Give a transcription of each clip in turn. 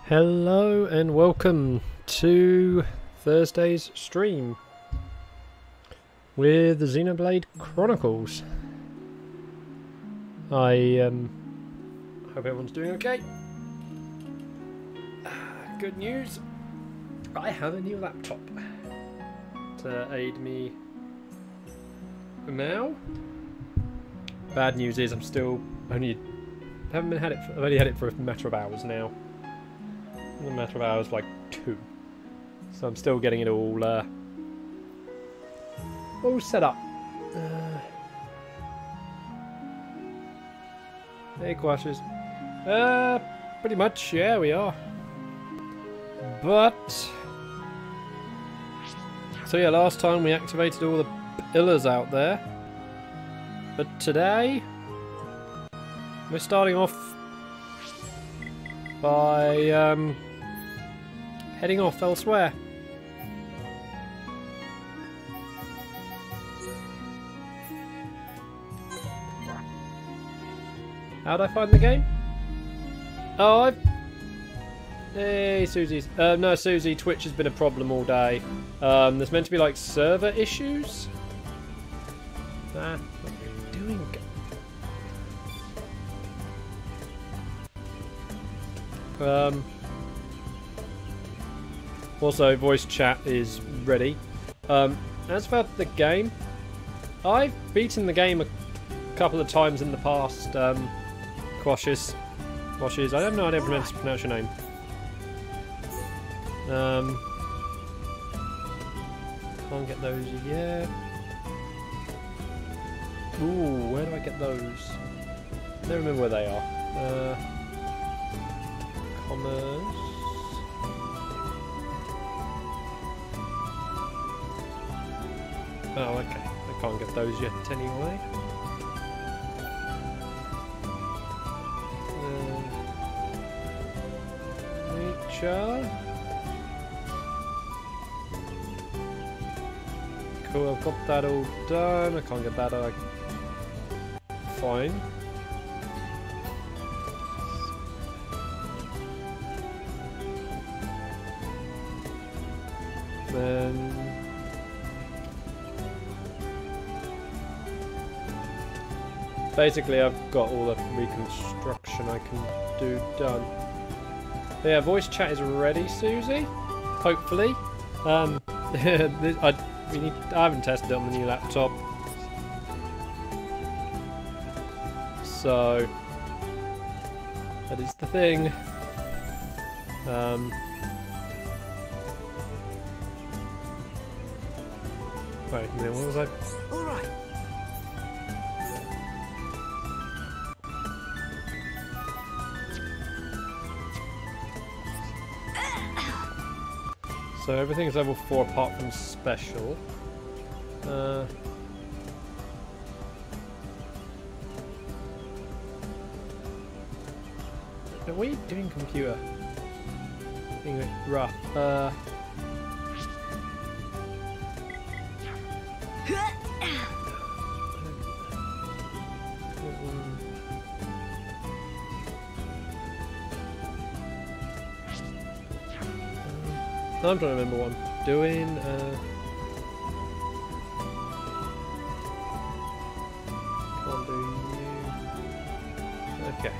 Hello and welcome to Thursday's stream with the Xenoblade Chronicles. I hope everyone's doing okay. Good news, I have a new laptop to aid me now. Bad news is I'm still I've only had it for a matter of hours now. In a matter of hours, like 2. So I'm still getting it all set up. Hey, Quashes. Pretty much, yeah, we are. But so yeah, last time we activated all the pillars out there. But today we're starting off by heading off elsewhere. How'd I find the game? Oh, Hey, Susie's. No, Susie, Twitch has been a problem all day. There's meant to be like server issues. What are you doing? Also, voice chat is ready. As for the game, I've beaten the game a couple of times in the past. Quashes, I don't know how to pronounce your name. Can't get those yet. Ooh, where do I get those? I don't remember where they are. Commerce. Oh, okay. I can't get those yet anyway. Nature. Cool, I've got that all done. I can't get that fine. Then basically I've got all the reconstruction I can do done. But yeah, voice chat is ready, Susie. Hopefully. I haven't tested it on the new laptop. So that is the thing. Wait a minute, what was I? Alright. So everything is level 4 apart from special. What are you doing, computer? Being a bit rough. I'm trying to remember what I'm doing. Can't do you. Okay.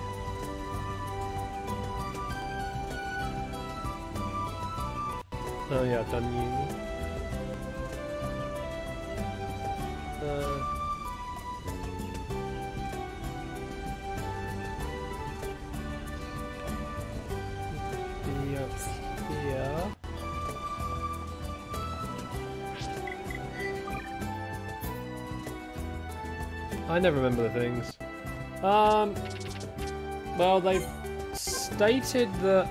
Oh yeah, I've done you. Yeah. I never remember the things. Well, they've stated that,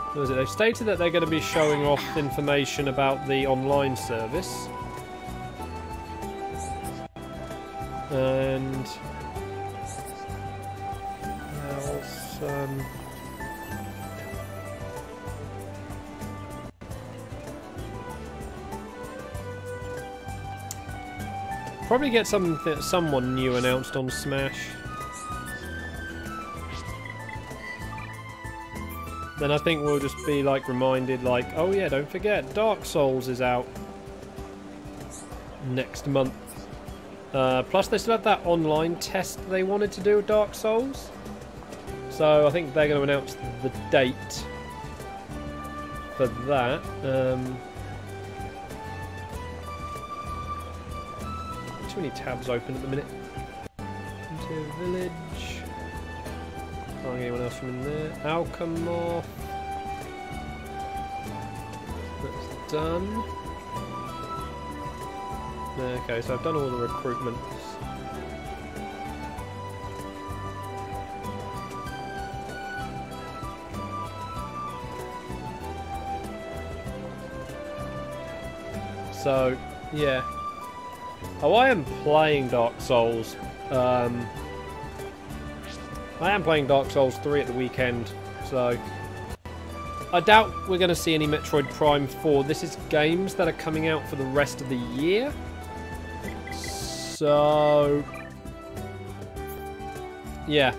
what was it? They've stated that they're going to be showing off information about the online service. And else, probably get someone new announced on Smash. Then I think we'll just be like reminded, like, oh yeah, don't forget, Dark Souls is out next month. Plus they still have that online test they wanted to do with Dark Souls. So I think they're going to announce the date for that. Too many tabs open at the minute. Into village. Can't get anyone else from in there. Alchemoth. That's done. Okay, so I've done all the recruitments. So, yeah. Oh, I am playing Dark Souls. I am playing Dark Souls 3 at the weekend, so I doubt we're going to see any Metroid Prime 4. This is games that are coming out for the rest of the year. So, yeah,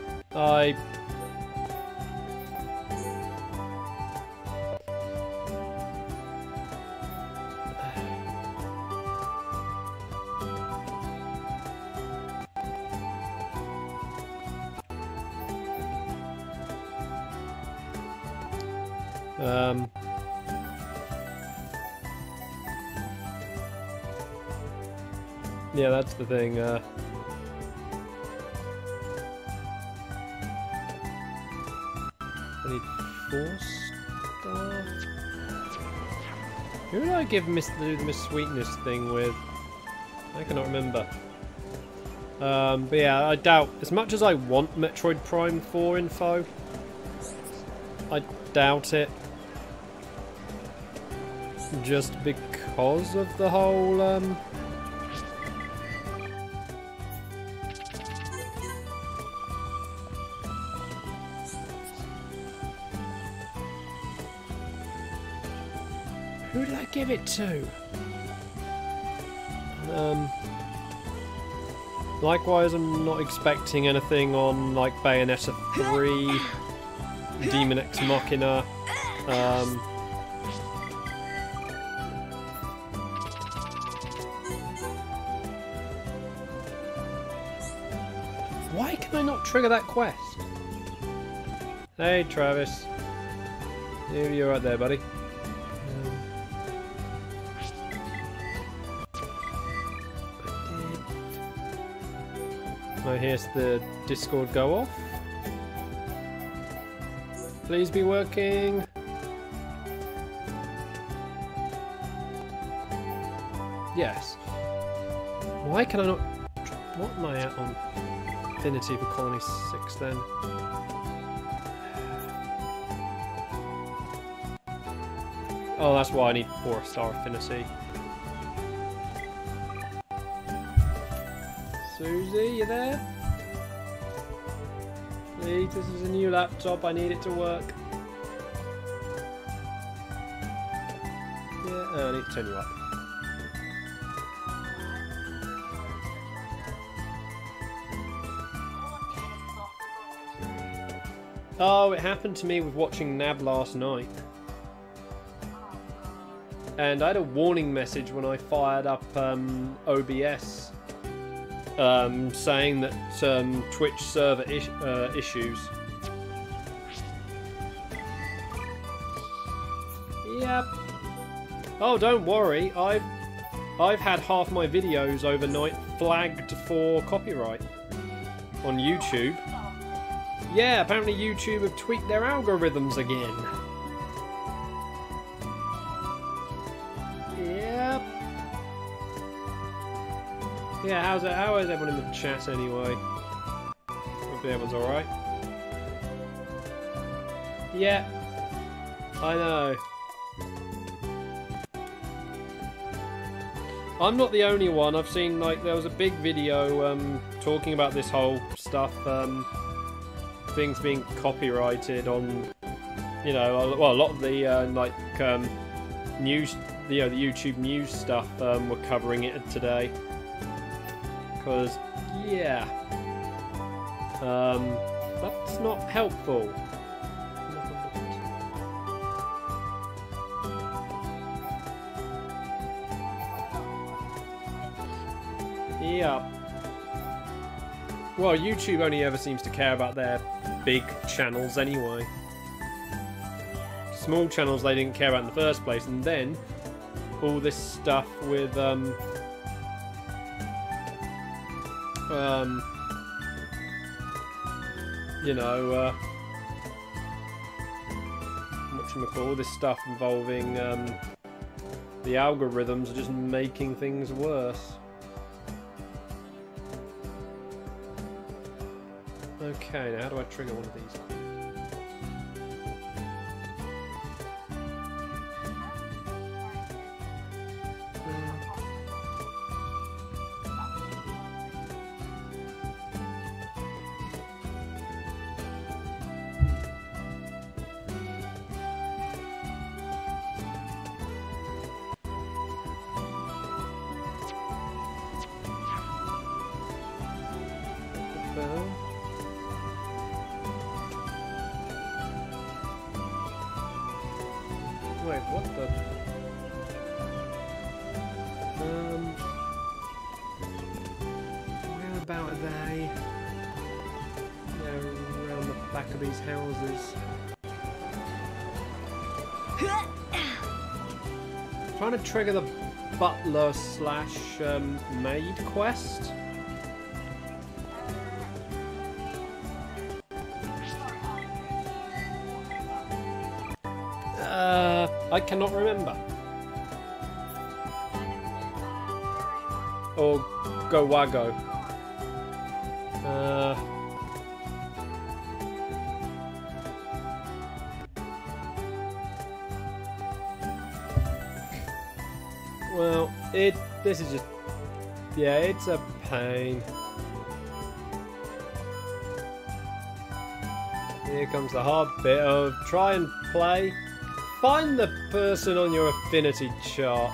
yeah, that's the thing. I need 4 star. Who did I give the Miss Sweetness thing with? I cannot remember. But yeah, I doubt, as much as I want Metroid Prime 4 info, I doubt it. Just because of the whole, who did I give it to? Likewise, I'm not expecting anything on like Bayonetta 3, Demon X Machina. Why can I not trigger that quest? Hey, Travis. You're right there, buddy. Oh, here's the Discord go off. Please be working. Yes. Why can I not... What am I at on Affinity for Colony 6 then? Oh, that's why I need 4-star Affinity. Susie, you there? Please, this is a new laptop, I need it to work. Yeah, I need to turn you up. Oh, it happened to me with watching Nab last night. And I had a warning message when I fired up OBS. Saying that Twitch server issues. Yep. Oh, don't worry. I've had half my videos overnight flagged for copyright on YouTube. Yeah, apparently YouTube have tweaked their algorithms again. Yep. Yeah, how is everyone in the chat anyway? Hopefully everyone's alright. Yeah. I know. I'm not the only one. I've seen, like, there was a big video talking about this whole stuff, things being copyrighted on, you know, well, a lot of the, news, the YouTube news stuff were covering it today. Because, yeah. That's not helpful. Yeah. Well, YouTube only ever seems to care about their big channels anyway. Small channels they didn't care about in the first place, and then all this stuff with you know, whatchamacall, this stuff involving the algorithms are just making things worse. Okay, now how do I trigger one of these? Wait, what the? Where about are they? They're around the back of these houses. Trying to trigger the butler slash maid quest. I cannot remember. Or Go Wago. Well, this is just, yeah, it's a pain. Here comes the hard bit of try and play. Find the person on your affinity chart.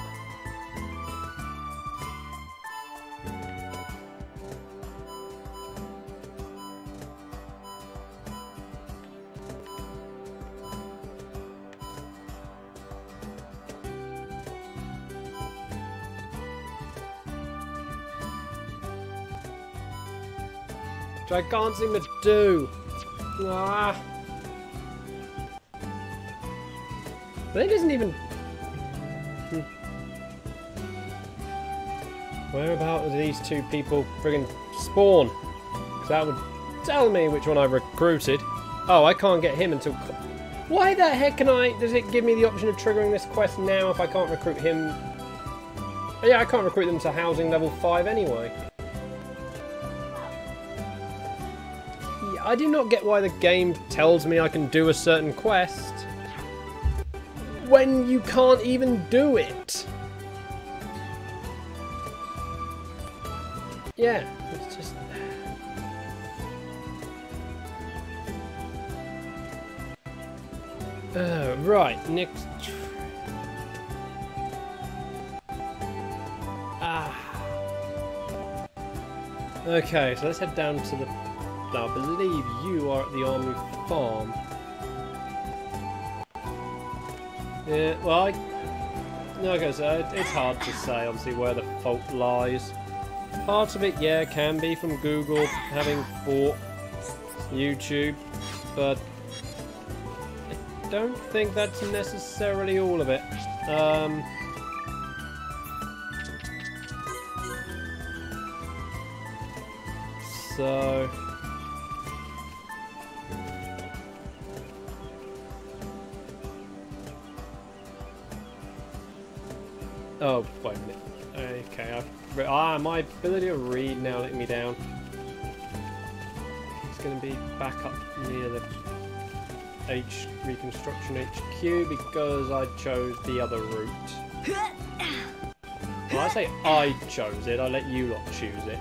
Which I can't seem to do. Ah. It isn't even... Whereabouts do these two people friggin' spawn? Because that would tell me which one I've recruited. Oh, I can't get him until... Why the heck does it give me the option of triggering this quest now if I can't recruit him? Yeah, I can't recruit them to housing level 5 anyway. Yeah, I do not get why the game tells me I can do a certain quest when you can't even do it. Yeah, it's just... right, next... Okay, so let's head down to the... I believe you are at the army farm. Yeah, well, like I said, it's hard to say, obviously, where the fault lies. Part of it, yeah, can be from Google having bought YouTube, but I don't think that's necessarily all of it. So... Oh, wait a minute. Okay, my ability to read now letting me down. It's going to be back up near the Reconstruction HQ because I chose the other route. Well, I say I chose it, I let you lot choose it.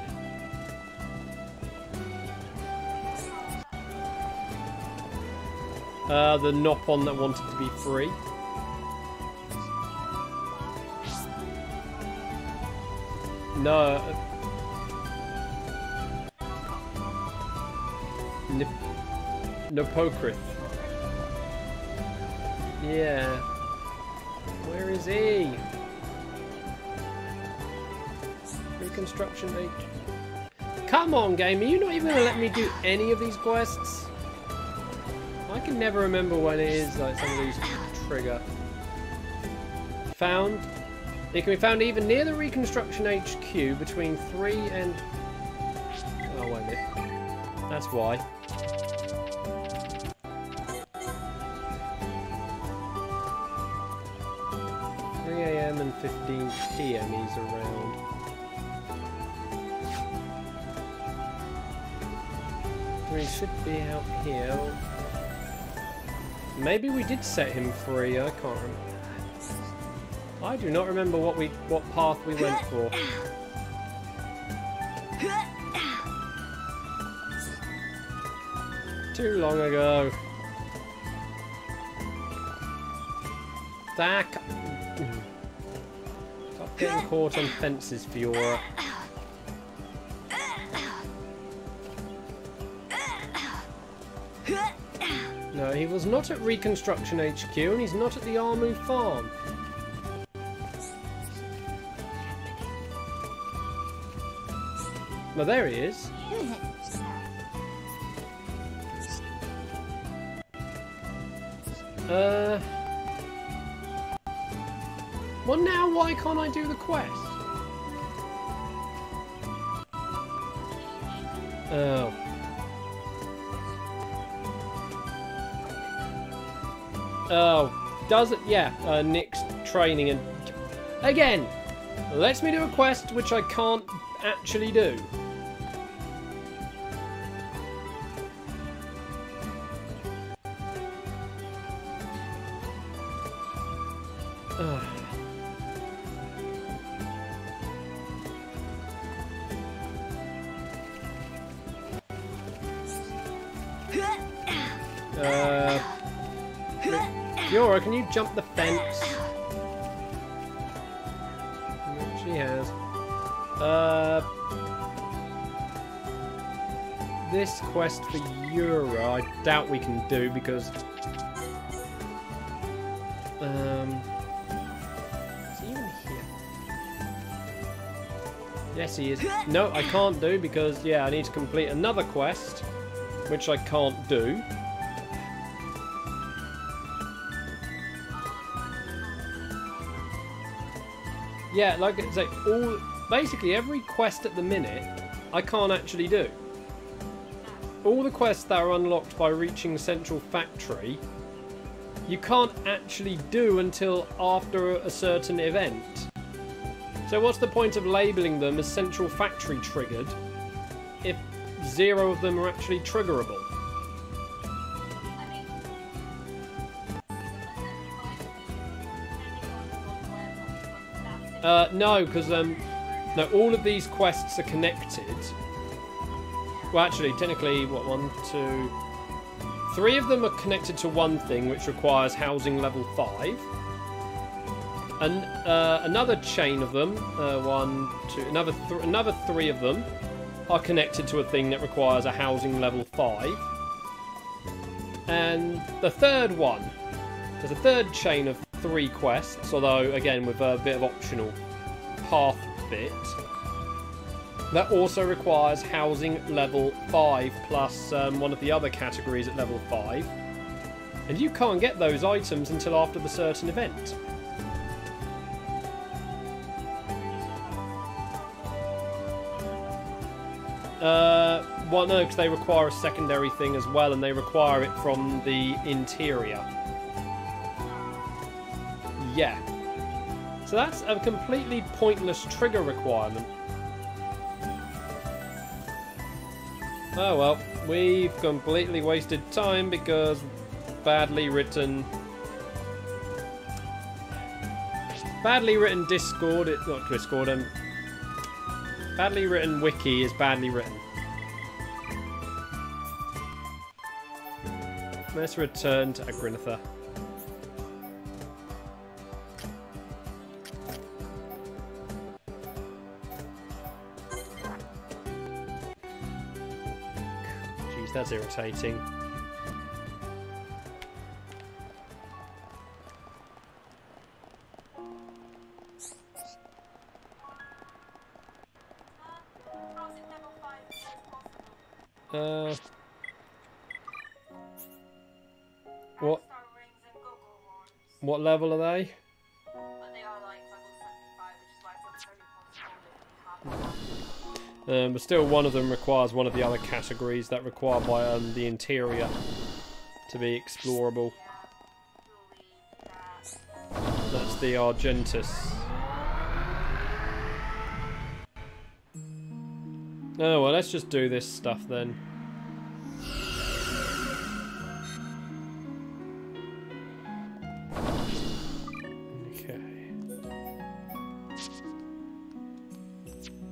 The Nopon that wanted to be free. No. Nipocryth. Yeah. Where is he? Reconstruction H. Come on, game. Are you not even going to let me do any of these quests? I can never remember when it is like some of these trigger. Found. It can be found even near the Reconstruction HQ between 3 and... Oh, wait a minute. That's why. 3 AM and 15 PM he's around. He should be out here. Maybe we did set him free, I can't remember. I do not remember what path we went for. Too long ago. Stop getting caught on fences, Fiora. No, he was not at Reconstruction HQ, and he's not at the Armu farm. Well, there he is. Well, now why can't I do the quest? Oh. Oh, does it? Yeah, Nick's training and... Again! Lets me do a quest which I can't actually do. Fiora, can you jump the fence? She has. This quest for Eura, I doubt we can do because... Is he even here? Yes, he is. No, I can't do because, yeah, I need to complete another quest, which I can't do. Yeah, like I say, basically every quest at the minute, I can't actually do. All the quests that are unlocked by reaching Central Factory, you can't actually do until after a certain event. So what's the point of labelling them as Central Factory triggered if 0 of them are actually triggerable? No, because no, all of these quests are connected. Well, actually, technically, what, 1, 2... 3 of them are connected to one thing, which requires housing level 5. And another chain of them, 1, 2... Another 3 of them are connected to a thing that requires a housing level 5. And the third one, there's a third chain of 3 quests, although, again, with a bit of optional path bit. That also requires housing level 5 plus one of the other categories at level 5. And you can't get those items until after the certain event. Well, no, because they require a secondary thing as well, and they require it from the interior. Yeah. So that's a completely pointless trigger requirement. Oh well, we've completely wasted time because badly written Discord, not Discord, badly written wiki is badly written. Let's return to Agrinatha. That's irritating. What level are they? But still, one of them requires one of the other categories that require by the interior to be explorable. That's the Argentus. Oh well, let's just do this stuff then.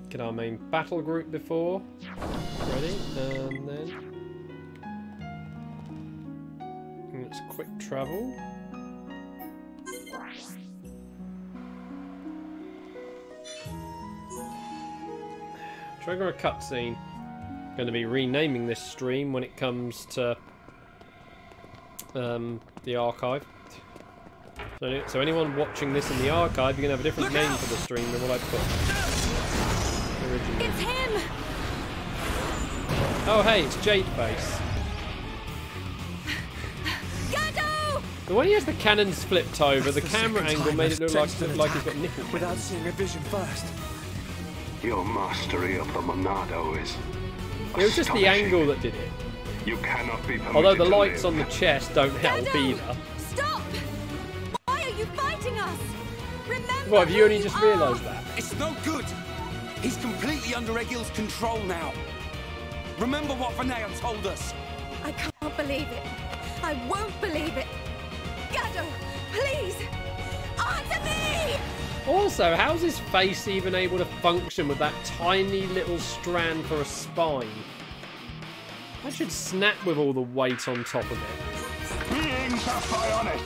Get our main battle group before. Ready? And then let's quick travel. Trigger a cutscene. Going to be renaming this stream when it comes to the archive. So anyone watching this in the archive, you're going to have a different name for the stream than what I put. Originally. It's him! Oh hey, it's Jadeface. Gado! The way he has the cannons flipped over, the camera angle made it look like he's got nipples. Without seeing a vision first. Your mastery of the Monado is It was just the angle that did it. You cannot be permitted. Although the to lights live. on the chest don't help either. Stop! Why are you fighting us? Remember What, have you only who just are. realised that? It's no good. He's completely under Egil's control now. Remember what Vinaya told us. I can't believe it. I won't believe it. Gado, please, answer me! Also, how's his face even able to function with that tiny little strand for a spine? That should snap with all the weight on top of it. Beings of bionic,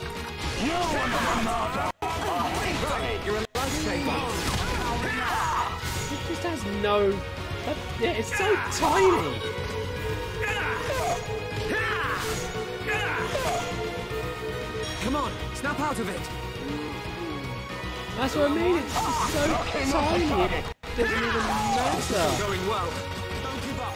you and the Monado. You're a lifesaver. It just has no... yeah, it's so tiny. Come on, snap out of it. That's what I mean, it's just so tiny. It doesn't even matter. Going well. Don't give up.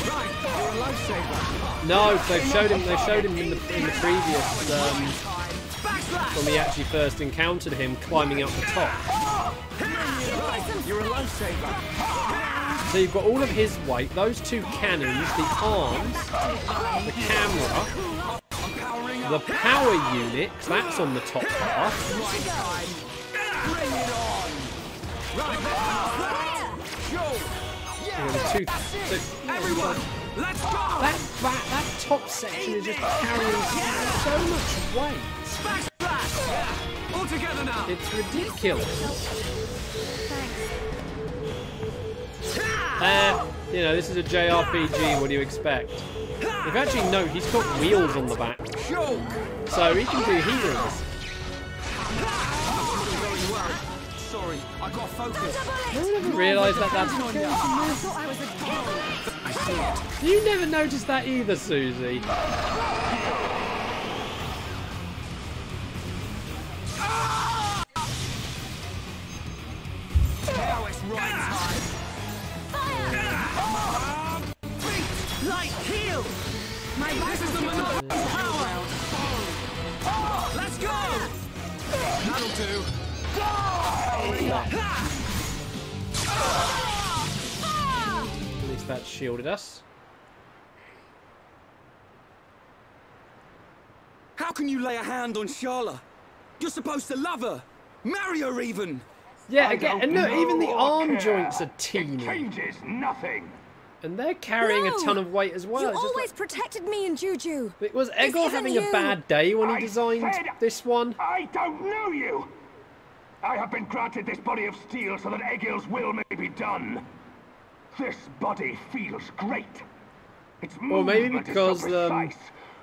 Right, you're a lifesaver. No, they showed him in the previous when we actually first encountered him climbing up the top. Right, you're a lifesaver. So you've got all of his weight, those two cannons, the arms, the camera, the power unit, 'cause that's on the top half. Bring it on. Right, everyone, let's go. That top section is just carrying so much weight. Smash that. All together now. It's ridiculous. You know, this is a JRPG, what do you expect? If you actually note, he's got wheels on the back, so he can do healings. Sorry, I got focused. No one ever realised that that's the case. You never noticed that either, Susie. Now it's right time. Light, heal! This is the Monado power! Let's go! That'll do! At least that shielded us. How can you lay a hand on Sharla? You're supposed to love her! Marry her even! Yeah, again, and look, even the arm joints are It teeny. changes nothing. And they're carrying a ton of weight as well. You It's just always protected me and Juju. like, was Egil isn't having you. a bad day when he I designed said this one? I don't know you. I have been granted this body of steel so that Egil's will may be done. This body feels great. Its Or maybe movement because, is so precise.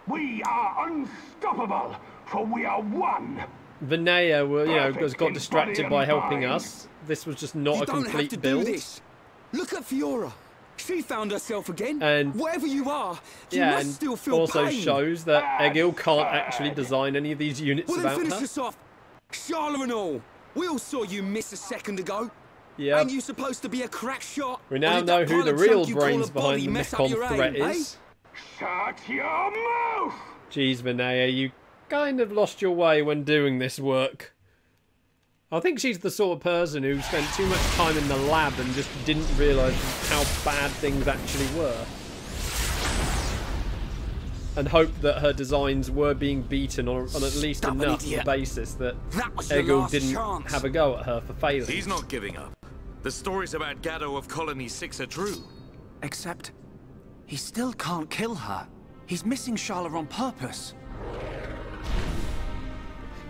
We are unstoppable, for we are one. Vinaya, well, you know, Perfect has got in distracted body by and helping mind. us. This was just not You a don't have to complete do build. this. Look at Fiora. She found herself again. And wherever you are, you yeah, must and still feel also pain. shows that Egil can't actually design any of these units Well, then about finish her. this off. Sharla and all. We all saw you miss a second ago. Yep. Ain't you supposed to be a crack shot? We Or now did know that who pile the of real junk you call brains a body behind the mess up Mechon your threat aim, is. Shut your mouth! Jeez, Vinaya, you kind of lost your way when doing this work. I think she's the sort of person who spent too much time in the lab and just didn't realise how bad things actually were. And hoped that her designs were being beaten on at least Stubborn enough idiot. basis that was your Egil last didn't chance. have a go at her for failing. He's not giving up. The stories about Gado of Colony 6 are true. Except, he still can't kill her. He's missing Sharla on purpose.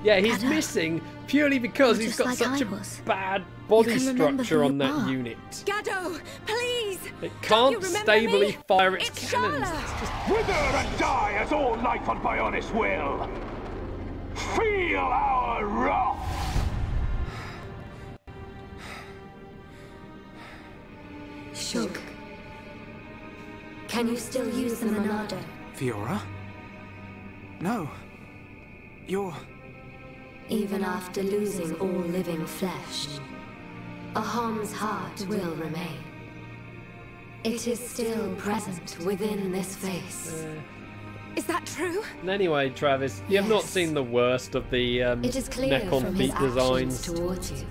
Yeah, he's missing purely because he's got such a bad body structure on that unit. Gado, please! It Don't you can't remember stably me? fire its It's cannons. Sharla. It's just... Wither and die as all life on Bionis will! Feel our wrath! Shulk. Can you still use the Monado? Fiora? No. You're... Even after losing all living flesh, Aham's heart will remain. It is still present within this face. Is that true? Anyway, Travis, you have not Yes. seen the worst of the It is clear Mechon from his feet actions designs. towards you.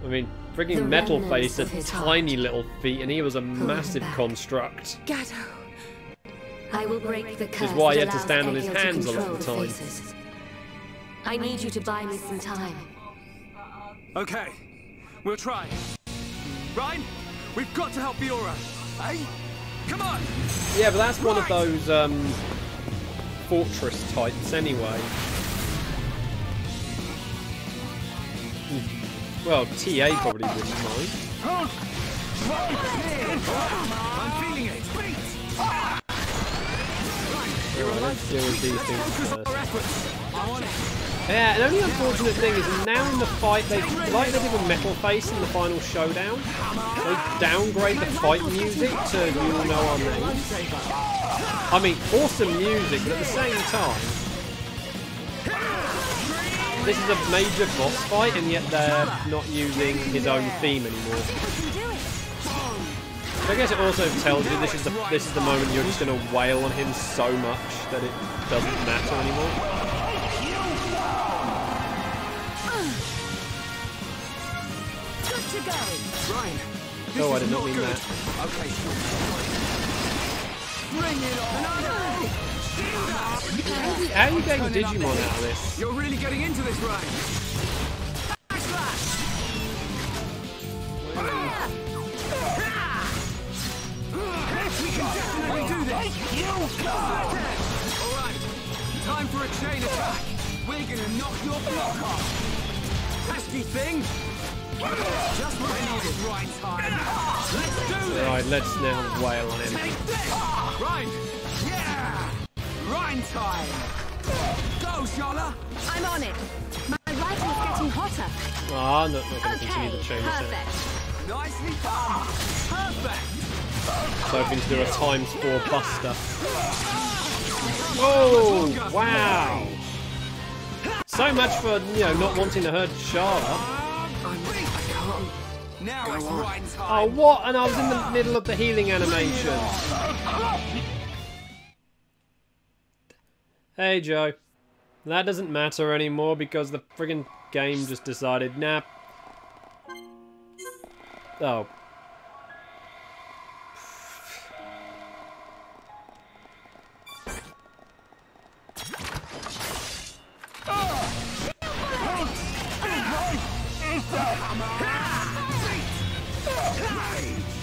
I mean, The frigging Metal remnants Face had of his tiny heart. little feet, and he was a him massive back. construct. Gado. I will break the curse why he that had to allows stand on his Egil to hands a lot of control the time. faces. I need you to buy me some time. Okay, we'll try. Ryan, we've got to help Fiora. Hey, come on! Yeah, but that's one of those fortress types anyway. Well, TA probably wouldn't mind. I'm feeling it. Alright, let's deal with these things Focus first. our efforts. I'm on it. Yeah, the only unfortunate thing is now in the fight, like they did with Metal Face in the final showdown, they downgrade the fight music to You Will Know Our Names. I mean, awesome music, but at the same time, this is a major boss fight, and yet they're not using his own theme anymore. So I guess it also tells you this is the moment you're just going to wail on him so much that it doesn't matter anymore. Good to go. Ryan, Oh, I this did is not not mean good. that. Okay. Bring it on. How are you getting Digimon out of this? You're really getting into this, Ryan. We can definitely do this. All right, time for a chain attack. We're gonna knock your block off. Pesky thing. Just what I needed, right time. Let's do this. Alright, let's now wail on him. Take this. Ryan. Yeah. Ryan time. Go, Sharla. I'm on it. My rifle's getting hotter. Ah, no, not going to continue Okay, the chain attack. perfect. Nicely done. Perfect. Hoping to do a ×4 buster. Oh, wow! So much for, not wanting to hurt Sharla. Now it's Ryan Oh, time. what? And I was in the middle of the healing animation. Hey, Joe. That doesn't matter anymore because the friggin' game just decided, nah. Oh.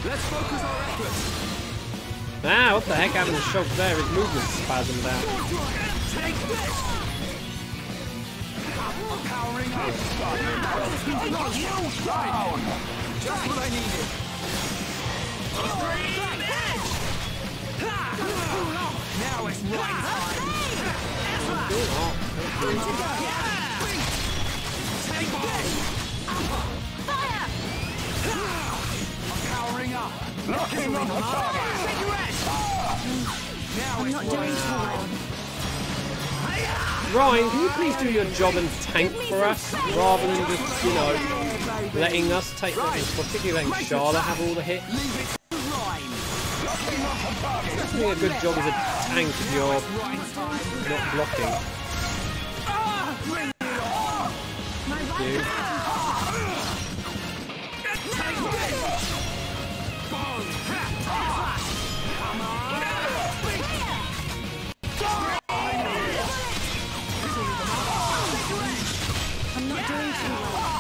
Let's focus our efforts. Ah, what the heck happened to Shulk there? His movement spasmed out. Take this. I'm powering up. Just what I needed. Now it's right time. Take this. Fire! I'm powering up. I'm not doing too well. Ryan, can you please do your job and tank for us, rather than just, you know, letting us take this, particularly letting Charlotte have all the hits? It's doing a good job as a tank if you're not blocking. Thank you. I'm not doing too well.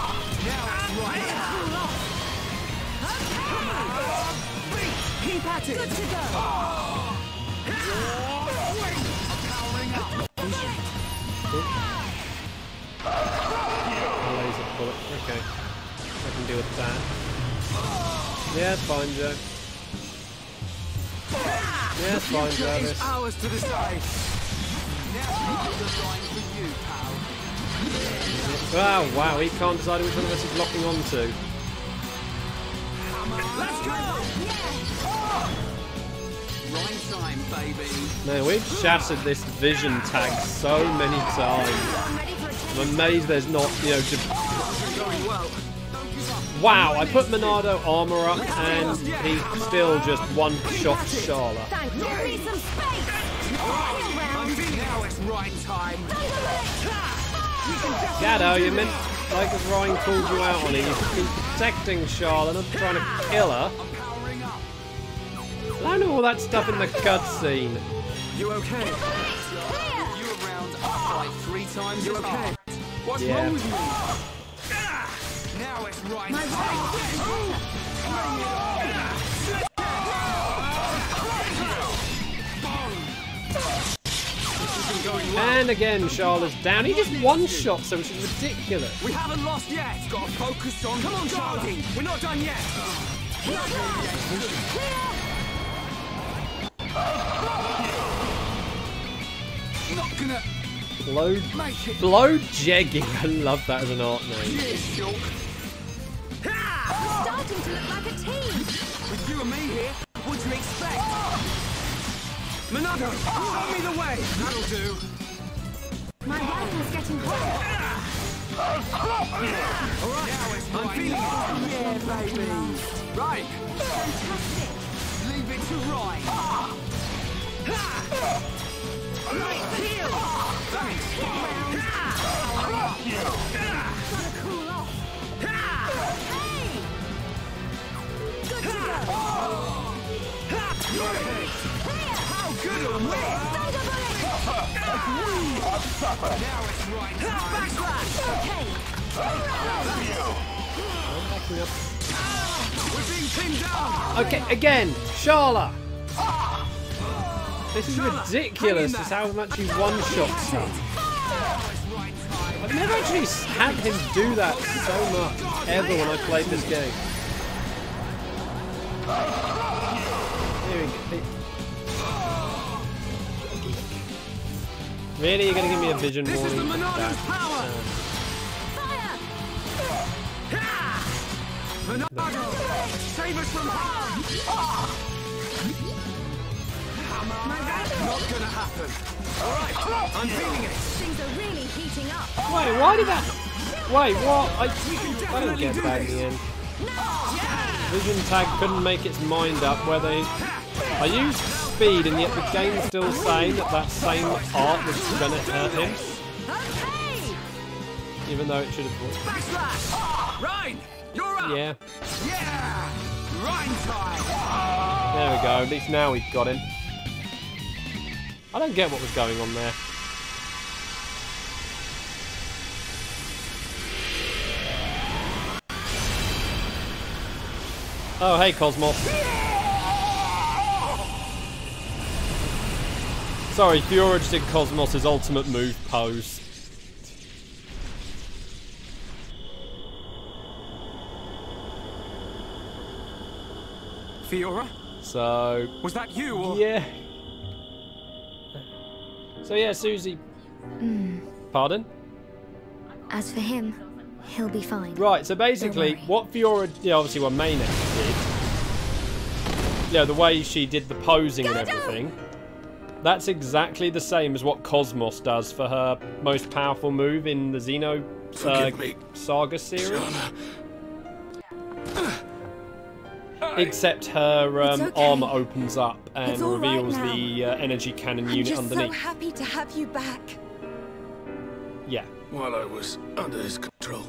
Keep at it. Good to go. Laser bullet. Okay. I can deal with that. Yeah, it's fine, Joe. Yeah, it's fine, Jarvis. Hours to decide. Now the line for you, pal. Oh, wow, he can't decide which one of us he's locking onto. Let's go! Right time, baby. Man, we've shattered this vision tag so many times. I'm amazed there's not, you know, just... Wow, I put Monado armor up and he still just one-shot Charlotte. Thank you. Give me some space. I'm feeling now it's right time. Gatto, you meant, like as Ryan called you out on it, you've been protecting Charlotte and trying to kill her. I'm powering up. I know all that stuff in the cutscene. You okay? You around like 3 times you okay? What's Yeah. wrong with me? Now it's right time. And again, Charlotte's down. He just one-shot, so which is ridiculous. We haven't lost yet. Got to focus on. Come on, Charlie. We're not done yet. Not gonna make it. Blow jegging. I love that as an art name. Cheers, Shulk. Starting to look like a team. With you and me here, what'd you expect? Monado, show me the way. That'll do. My rifle's getting hot. All right, I'm feeling it. Yeah, baby. Right. Fantastic. Leave it to Ryan. Right here. Thanks. Gotta cool off. Hey! Good to go. How good are we? Now it's right. Backslash. Okay. We're being pinned down. Okay, again, Charlotte. This is ridiculous. It's how much he one-shots her. I've never actually had him do that so much ever when I played this game. Here we go. Really, you're gonna give me a vision This is the warning? Monado's power. Monado, save us from harm. Not gonna happen. All right, I'm feeling it. Things are really heating up. Wait, why did that? Wait, what? I don't get that in the end. Vision tag couldn't make its mind up where they... I used speed and yet the game's still saying that that same art was going to hurt him. Okay. Even though it should have worked. Backslash. Ryan, you're up. Yeah. Yeah. Ryan time. There we go. At least now we've got him. I don't get what was going on there. Oh, hey, Cosmos. Sorry, Fiora just did Cosmos' ultimate move pose. Fiora, So, was that you or? yeah. So yeah, Susie. Pardon? As for him, he'll be fine. Right, so basically, worry. what Fiora, yeah, obviously what Maynex did, yeah, the way she did the posing and everything, that's exactly the same as what Cosmos does for her most powerful move in the Xeno Saga series. Except her armor opens up and reveals the energy cannon unit underneath. I'm just so happy to have you back. Yeah. While I was under his control.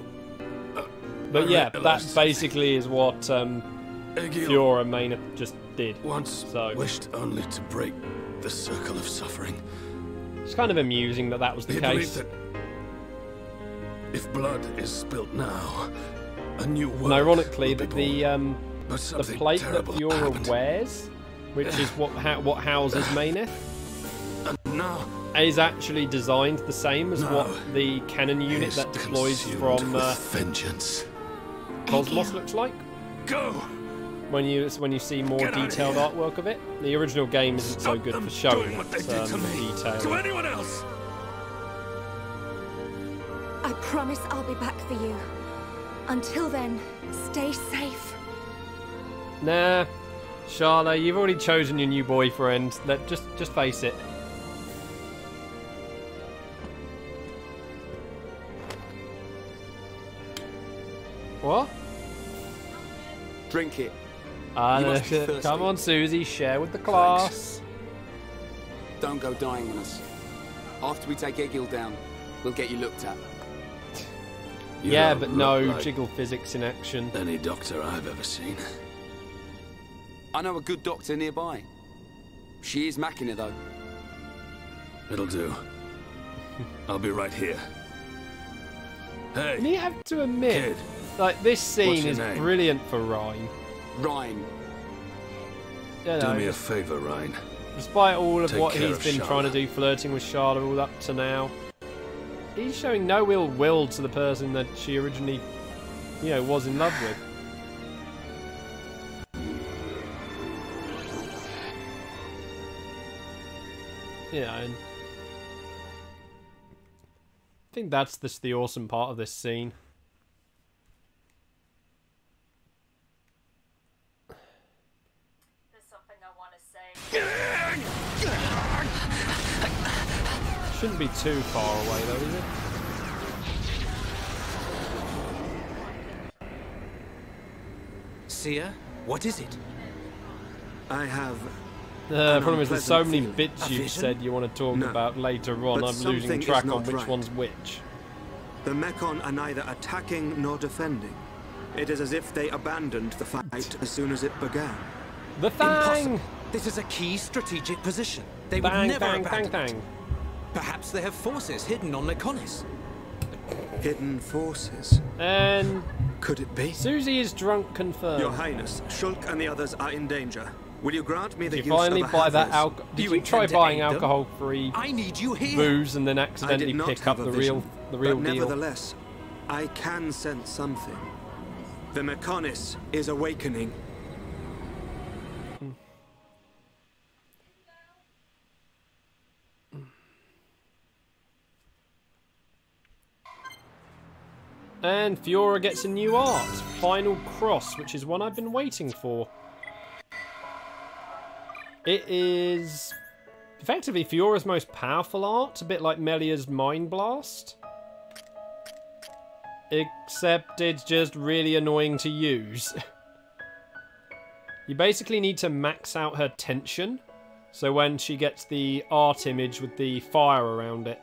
But yeah, that basically is what Fiora Maynard just did. Once wished only to break the circle of suffering. It's kind of amusing that that was the case. That if blood is spilt now, a new world. And ironically, will that be born. the plate that Fiora wears, which is what houses Maynard, now is actually designed the same as what the cannon unit that deploys from vengeance. Cosmos looks like. Go. When you see more detailed artwork of it, the original game isn't so good for showing that detail. To anyone else. I promise I'll be back for you. Until then, stay safe. Nah, Charlotte, you've already chosen your new boyfriend. Just face it. What? Drink it. Come on, Susie, share with the class. Thanks. Don't go dying on us. After we take Egil down, we'll get you looked at. Yeah, but no jiggle physics in action. Any doctor I've ever seen. I know a good doctor nearby. She is Machina, though. It'll do. I'll be right here. Hey. And you have to admit, kid, like, this scene is name? brilliant for Ryan. Ryan. You know, do me a favor, Ryan. Despite all of what he's been Charlotte. trying to do, flirting with Charlotte all up to now, he's showing no ill will to the person that she originally, was in love with. And I think that's the awesome part of this scene. There's something I want to say. Shouldn't be too far away though, is it? Sia, what is it? I have. The problem is there's so many feeling. bits A you've vision? said you want to talk No. about later on. But I'm losing something track is on not which right. one's which. The Mechon are neither attacking nor defending. It is as if they abandoned the fight as soon as it began. The Thang! Impossible. This is a key strategic position. They would Bang, never bang, abandon bang, it. bang. Perhaps they have forces hidden on Mechonis. Hidden forces. And Could it be? Susie is drunk confirmed. Your Highness, Shulk and the others are in danger. Will you grant me the Did use you finally of a buy that Havers? alcohol? Did you intend try to buying aid them? alcohol-free I need you here. booze and then I accidentally did not pick have up a the vision, real but deal? nevertheless, I can sense something. The Mechonis is awakening. And Fiora gets a new art, Final Cross, which is one I've been waiting for. It is effectively Fiora's most powerful art, a bit like Melia's Mind Blast. Except it's just really annoying to use. You basically need to max out her tension, so when she gets the art image with the fire around it.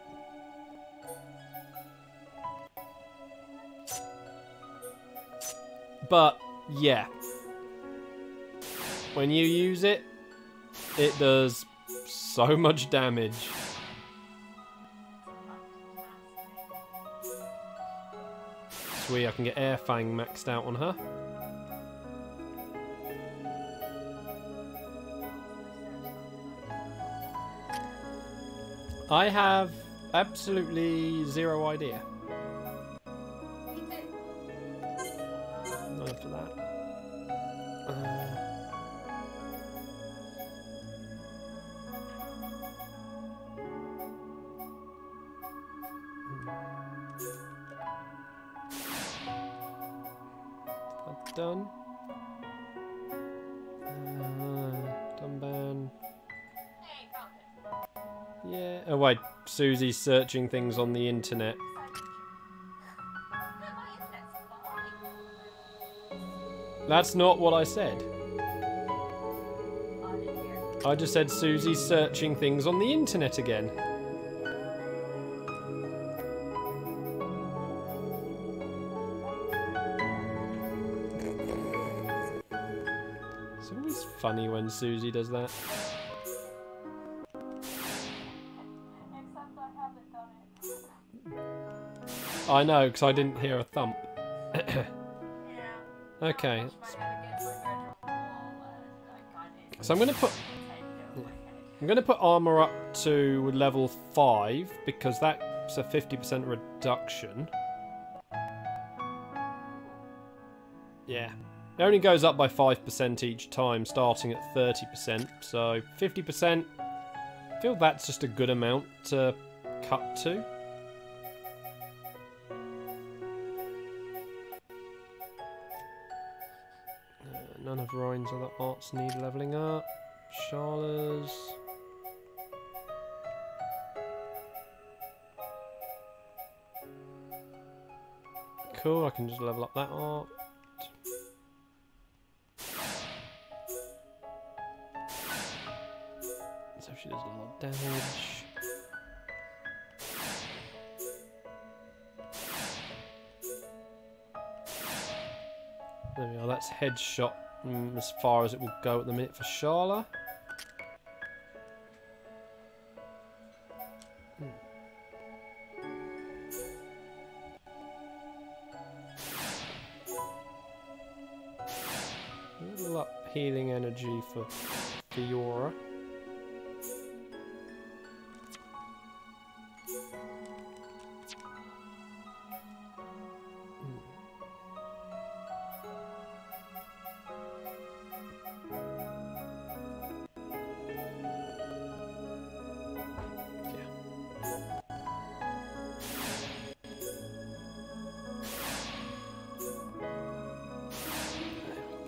But, yeah. When you use it, it does so much damage. Sweet, I can get Air Fang maxed out on her. I have absolutely zero idea. Not after that. That's done. Yeah. Oh wait, Susie's searching things on the internet. That's not what I said. I just said Susie's searching things on the internet again. It's always funny when Susie does that. I know, because I didn't hear a thump. Okay. So I'm gonna put armor up to level 5 because that's a 50% reduction. Yeah. It only goes up by 5% each time, starting at 30%. So 50%. I feel that's just a good amount to cut to. None of Ryan's other arts need leveling up. Sharla's. Cool, I can just level up that art. So she does a lot of damage. There we are, that's headshot as far as it will go at the minute for Sharla. Level up healing energy for Fiora.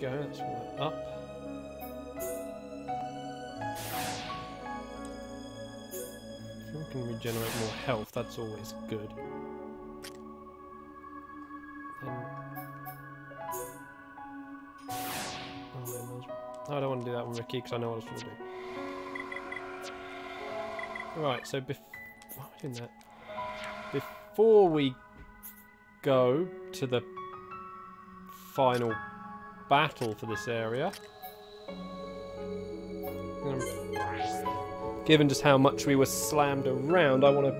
Go, that's right up. If we can regenerate more health, that's always good. Then... Oh, I don't want to do that one, Ricky, because I know what I was going to do. Right, so why am I doing that? Before we go to the final battle for this area, given just how much we were slammed around, I want to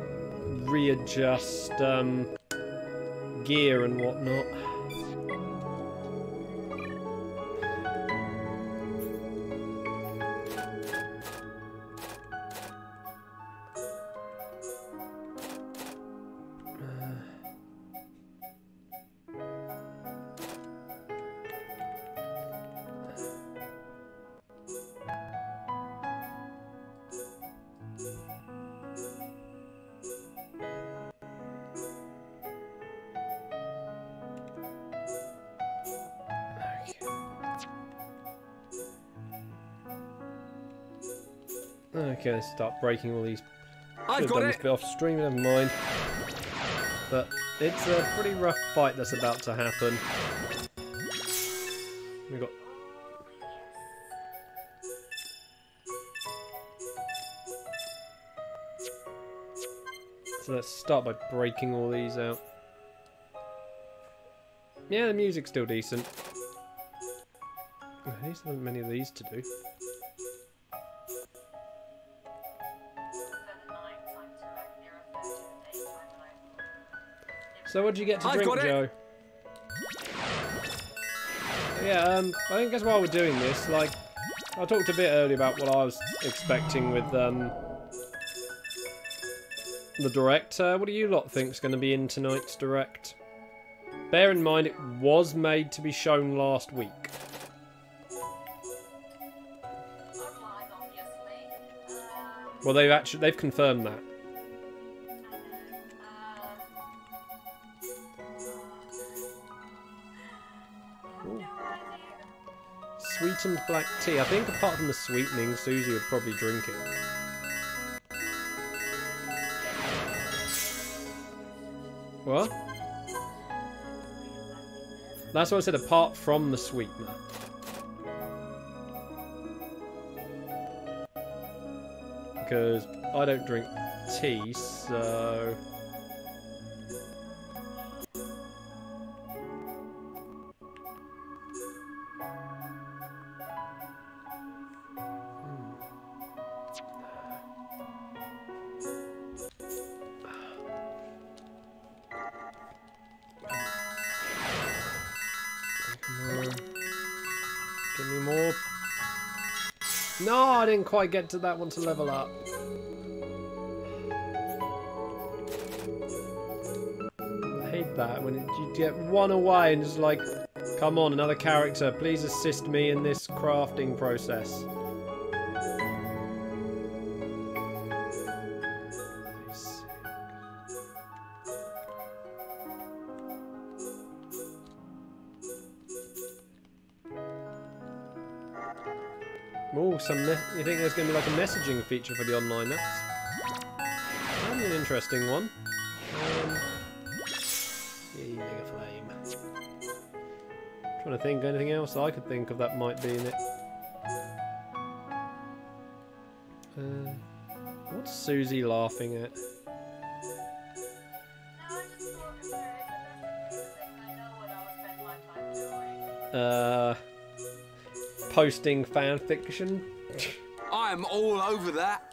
readjust gear and whatnot. Okay, let's start breaking all these. I've got this bit off stream, never mind. But it's a pretty rough fight that's about to happen. We got. So let's start by breaking all these out. Yeah, the music's still decent. At least there aren't many of these to do. So what did you get to drink, Joe? Yeah, I think that's why we're doing this. Like, I talked a bit earlier about what I was expecting with the Direct. What do you lot think is going to be in tonight's Direct? Bear in mind, it was made to be shown last week. Well, they've confirmed that. Sweetened black tea. I think apart from the sweetening, Susie would probably drink it. What? That's what I said, apart from the sweetener. Because I don't drink tea, so... Give me more. No, I didn't quite get to that one to level up. I hate that when you get one away and just like, come on, another character, please assist me in this crafting process. Oh, you think there's going to be like a messaging feature for the online? That'd be an interesting one. Yeah, Mega Flame. Trying to think of anything else I could think of that might be in it. What's Susie laughing at? Posting fan fiction. I'm all over that.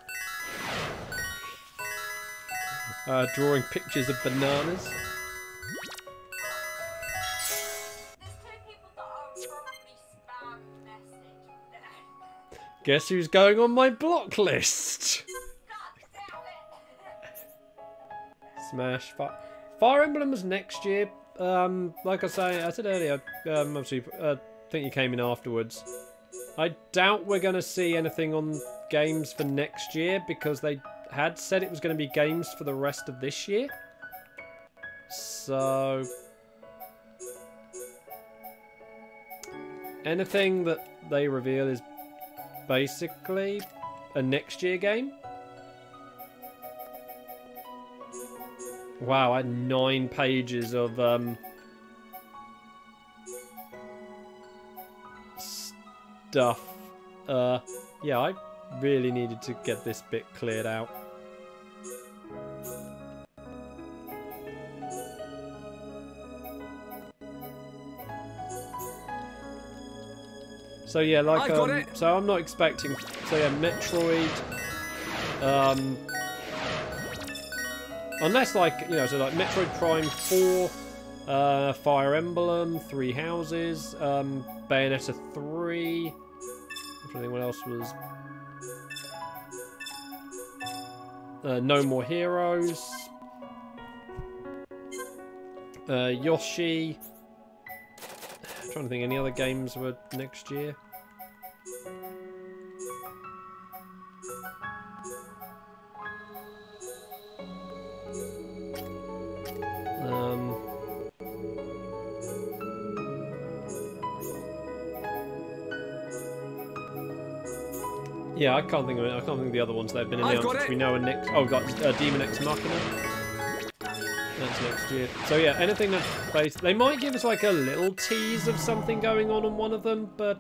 Drawing pictures of bananas. There's two people that are probably spam message. Guess who's going on my block list? Smash Fire Emblem was next year. Like I said earlier, obviously, I think you came in afterwards. I doubt we're going to see anything on games for next year because they had said it was going to be games for the rest of this year. So... anything that they reveal is basically a next year game. Wow, I had 9 pages of stuff. Yeah, I really needed to get this bit cleared out. So yeah, like so I'm not expecting. So yeah, Metroid. Unless like, you know, so like Metroid Prime 4, Fire Emblem, 3 Houses, Bayonetta 3. I'm trying to think what else was. No More Heroes. Yoshi. I'm trying to think any other games were next year. Yeah, I can't think of it. I can't think of the other ones that have been announced, which we know are next. Oh, we've got Demon X Machina. That's next year. So yeah, anything that's based. They might give us like a little tease of something going on one of them, but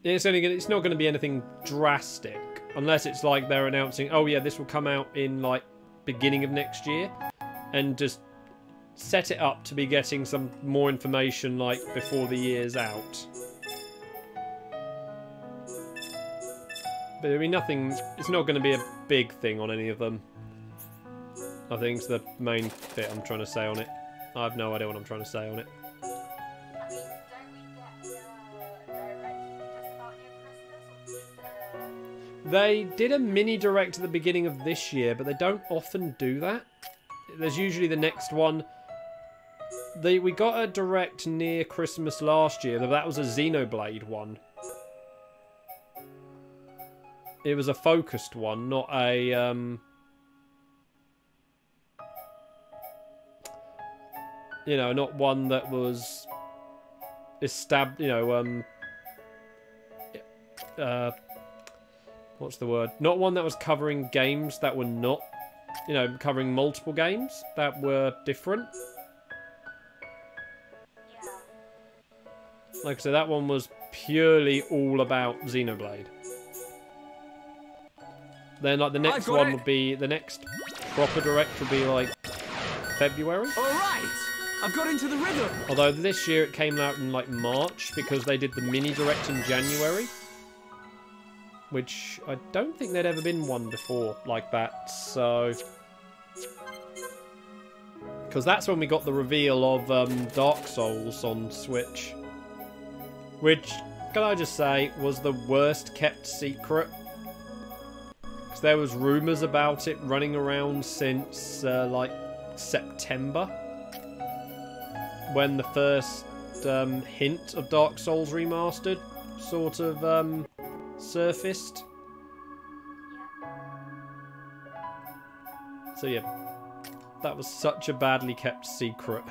it's not going to be anything drastic, unless it's like they're announcing, oh yeah, this will come out in like beginning of next year, and just set it up to be getting some more information like before the year's out. But I mean, nothing. It's not going to be a big thing on any of them. I think it's the main bit I'm trying to say on it. I have no idea what I'm trying to say on it. I mean, don't we get direct just about near Christmas? They did a mini direct at the beginning of this year, but they don't often do that. There's usually the next one. We got a direct near Christmas last year, but that was a Xenoblade one. It was a focused one, not a you know, not one that was established, you know, what's the word? Not one that was covering games that were not you know, covering multiple games that were different. Like I said, that one was purely all about Xenoblade. Then, like, the next one would be, the next proper direct would be, like, February. Alright! I've got into the rhythm! Although this year it came out in, like, March, because they did the mini direct in January. Which, I don't think there'd ever been one before like that, so... Because that's when we got the reveal of Dark Souls on Switch. Which, can I just say, was the worst kept secret. Because there was rumours about it running around since, like, September. When the first hint of Dark Souls Remastered sort of surfaced. So yeah, that was such a badly kept secret.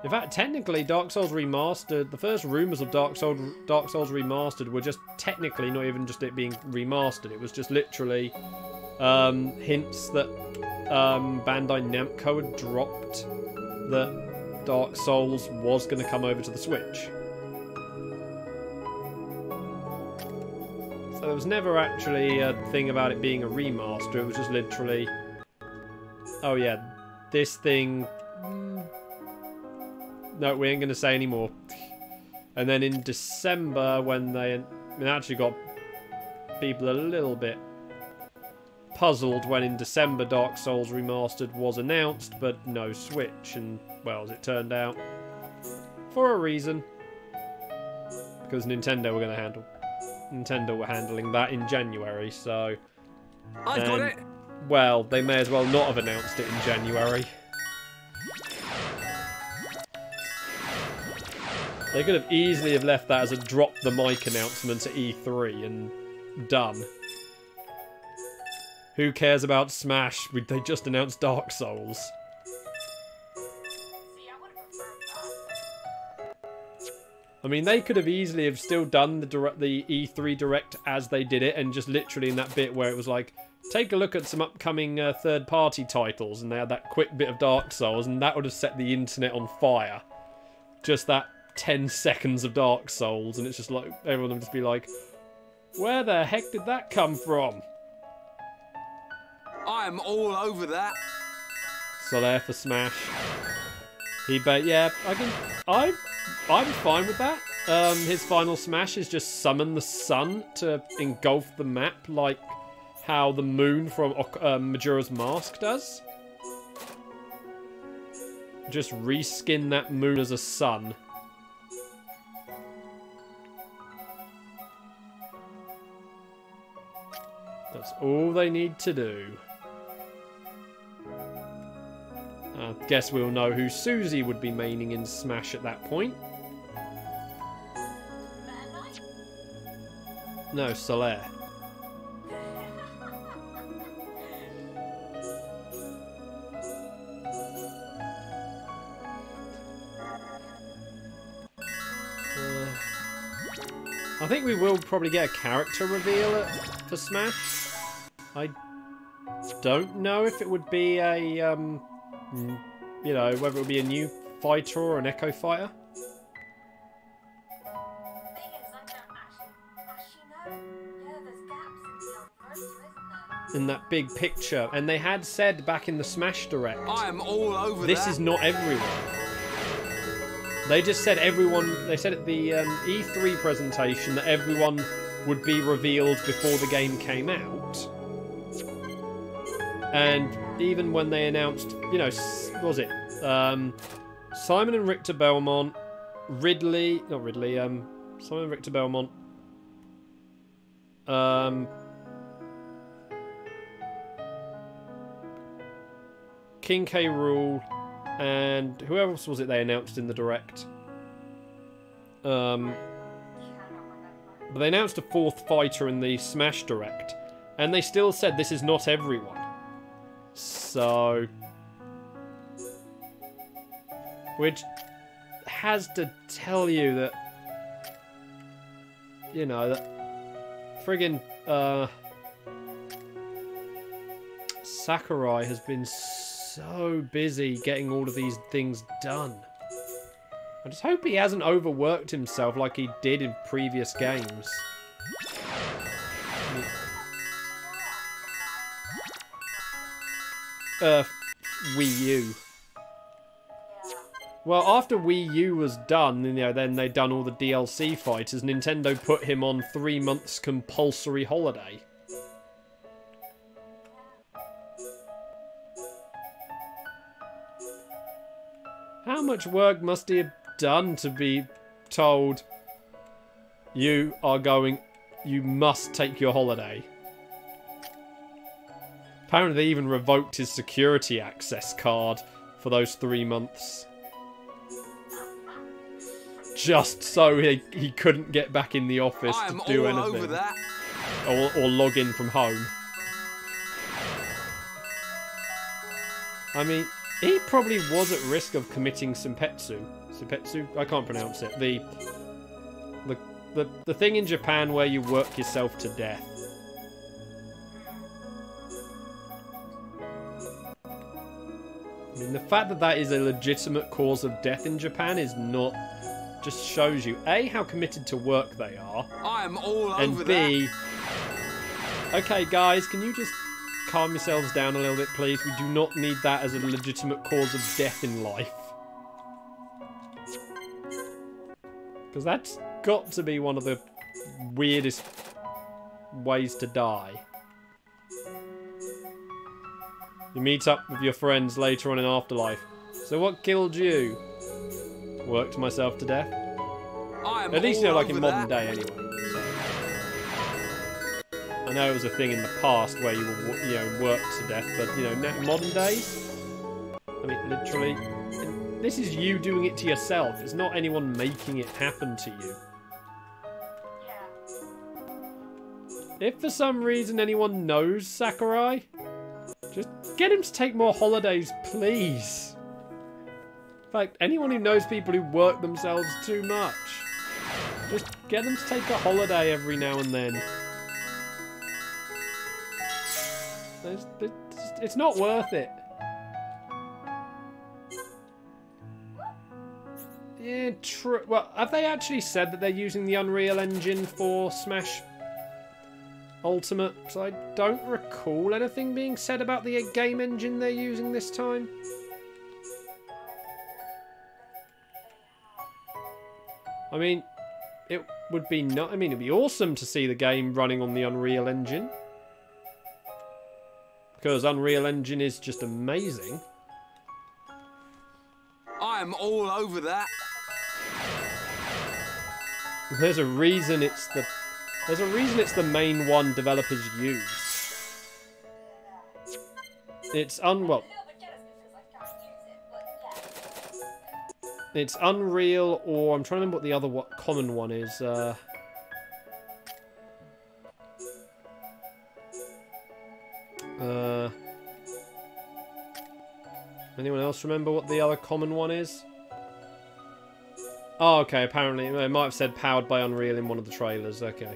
In fact, technically, Dark Souls Remastered, the first rumours of Dark Souls Remastered were just technically not even just it being remastered. It was just literally hints that Bandai Namco had dropped that Dark Souls was going to come over to the Switch. So there was never actually a thing about it being a remaster. It was just literally, oh yeah, this thing... No, we ain't going to say anymore. And then in December, when they actually got people a little bit puzzled when in December Dark Souls Remastered was announced, but no Switch. And, well, as it turned out, for a reason. Because Nintendo were going to handle... Nintendo were handling that in January, so... I've got it! Well, they may as well not have announced it in January. They could have easily have left that as a drop the mic announcement at E3 and done. Who cares about Smash? They just announced Dark Souls. I mean, they could have easily have still done the E3 Direct as they did it, and just literally in that bit where it was like, take a look at some upcoming third-party titles, and they had that quick bit of Dark Souls, and that would have set the internet on fire. Just that 10 seconds of Dark Souls, and it's just like, everyone would just be like, where the heck did that come from? I'm all over that. So there for Smash. Yeah, I'm fine with that. His final Smash is just summon the sun to engulf the map, like how the moon from Majora's Mask does. Just reskin that moon as a sun. That's all they need to do. I guess we'll know who Susie would be maining in Smash at that point. No, Solaire. I think we will probably get a character reveal for Smash. I don't know if it would be a, you know, whether it would be a new fighter or an Echo fighter. In that big picture, and they had said back in the Smash Direct, I'm all over this is not everyone. They just said everyone, they said at the E3 presentation that everyone would be revealed before the game came out. And even when they announced, you know, what was it? Simon and Richter Belmont, Simon and Richter Belmont, King K. Rool, and who else was it they announced in the Direct? But they announced a fourth fighter in the Smash Direct, and they still said this is not everyone. So, which has to tell you that, you know, that friggin' Sakurai has been so busy getting all of these things done. I just hope he hasn't overworked himself like he did in previous games. Wii U. Well, after Wii U was done, you know, then they'd done all the DLC fighters, Nintendo put him on 3 months compulsory holiday. How much work must he have done to be told, you must take your holiday? Apparently they even revoked his security access card for those 3 months. Just so he couldn't get back in the office to do anything. Or log in from home. I mean, he probably was at risk of committing Senpetsu. Senpetsu? I can't pronounce it. The thing in Japan where you work yourself to death. I mean, the fact that that is a legitimate cause of death in Japan is not... just shows you, A, how committed to work they are. I'm all over and B, okay guys, can you just calm yourselves down a little bit, please? We do not need that as a legitimate cause of death in life. Because that's got to be one of the weirdest ways to die. You meet up with your friends later on in Afterlife. So what killed you? Worked myself to death. At least, you know, like in modern day anyway. So. I know it was a thing in the past where you were, you know, worked to death, but, you know, modern days, I mean, literally, this is you doing it to yourself. It's not anyone making it happen to you. If for some reason anyone knows Sakurai, just get him to take more holidays, please. In fact, anyone who knows people who work themselves too much, just get them to take a holiday every now and then. It's not worth it. Yeah, true. Well, have they actually said that they're using the Unreal Engine for Smash Ultimate? So I don't recall anything being said about the game engine they're using this time. I mean, it would be not. I mean, it'd be awesome to see the game running on the Unreal Engine, because Unreal Engine is just amazing. I'm all over that. There's a reason it's the. There's a reason it's the main one developers use. It's well. It's Unreal, or I'm trying to remember what the other common one is. Anyone else remember what the other common one is? Oh, okay. Apparently, it might have said powered by Unreal in one of the trailers. Okay.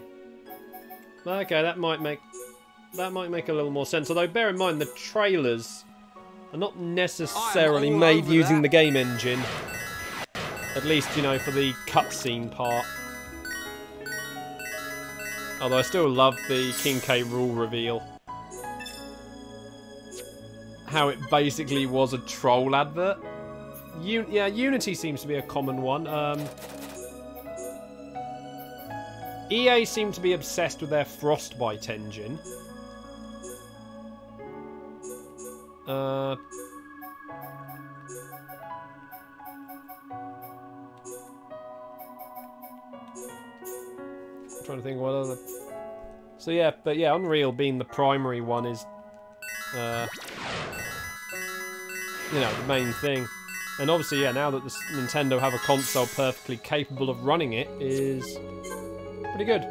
Okay, that might make a little more sense. Although, bear in mind, the trailers are not necessarily made using the game engine. At least, you know, for the cutscene part. Although I still love the King K. Rool reveal. How it basically was a troll advert. Yeah, Unity seems to be a common one. EA seem to be obsessed with their Frostbite engine. I'm trying to think what other... So yeah, but yeah, Unreal being the primary one is, you know, the main thing. And obviously, yeah, now that the Nintendo have a console perfectly capable of running it, is pretty good.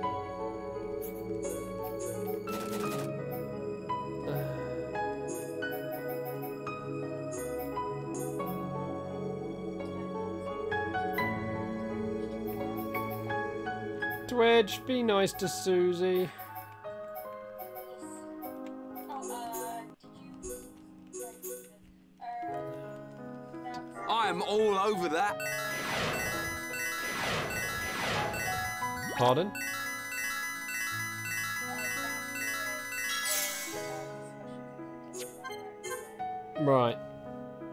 Twitch, be nice to Susie. over that. Pardon? Right.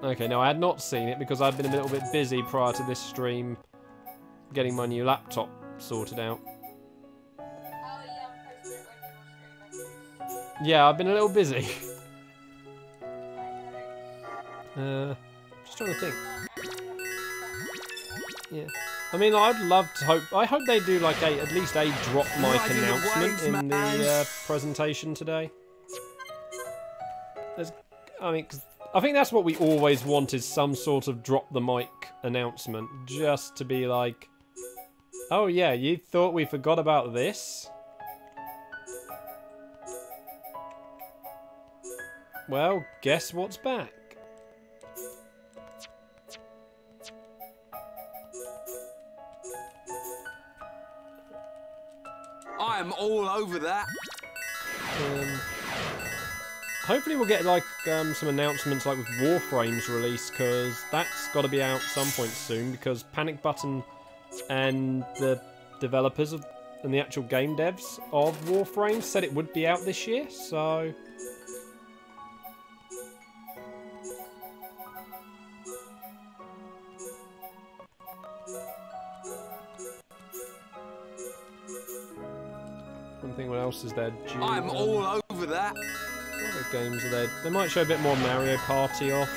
Okay, no, I had not seen it because I'd been a little bit busy prior to this stream getting my new laptop sorted out. Yeah, I've been a little busy. Just trying to think. Yeah. I mean, I'd love to hope... I hope they do, like, at least a drop mic announcement in the presentation today. I mean, 'cause I think that's what we always want, is some sort of drop the mic announcement. Just to be like, oh yeah, you thought we forgot about this? Well, guess what's back? I'm all over that. Hopefully we'll get like some announcements like with Warframe's release, because that's got to be out some point soon, because Panic Button and the developers of, and the actual game devs of Warframe said it would be out this year, so... Something, what else is there? I'm all over that. What other games are there? They might show a bit more Mario Party off.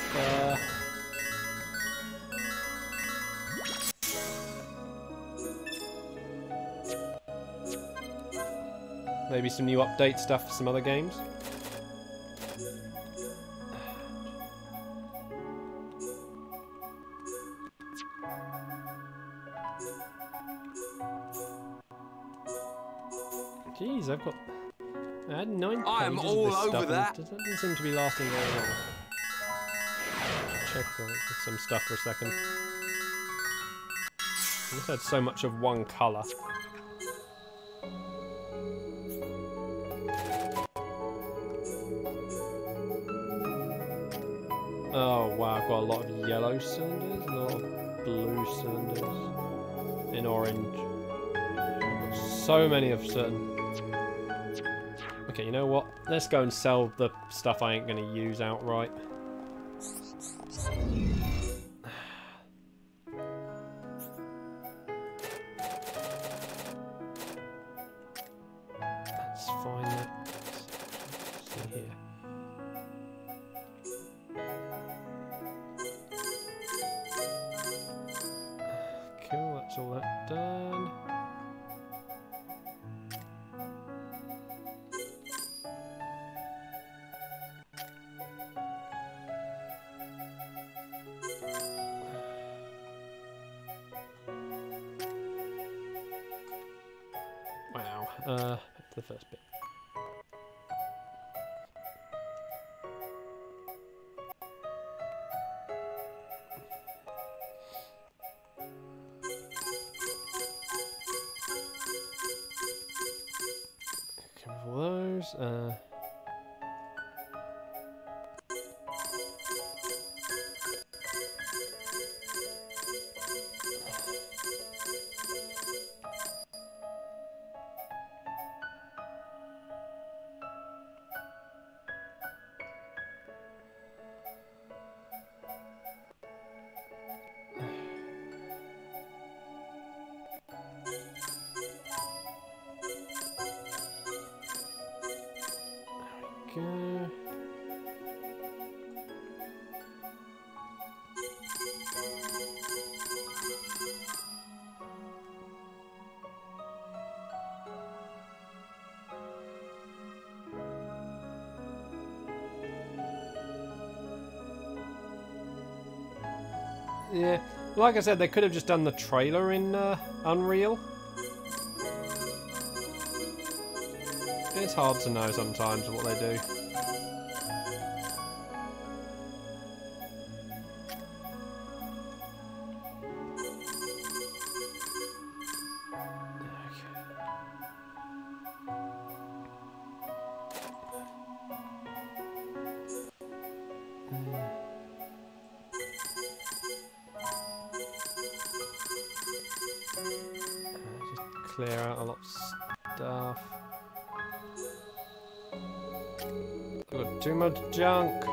Maybe some new update stuff for some other games. Jeez, I've got... I had 9 pages of this stuff, and it doesn't seem to be lasting very long. Check some stuff for a second. I just had so much of one colour. Oh wow, I've got a lot of yellow cylinders, and a lot of blue cylinders, in orange. I've got so many of certain... Okay, you know what? Let's go and sell the stuff I ain't going to use outright. That's fine. Let's see here. Cool, that's all that done. The first bit. Cover those. Yeah, like I said, they could have just done the trailer in Unreal. It's hard to know sometimes what they do. clear out a lot of stuff. I've got too much junk.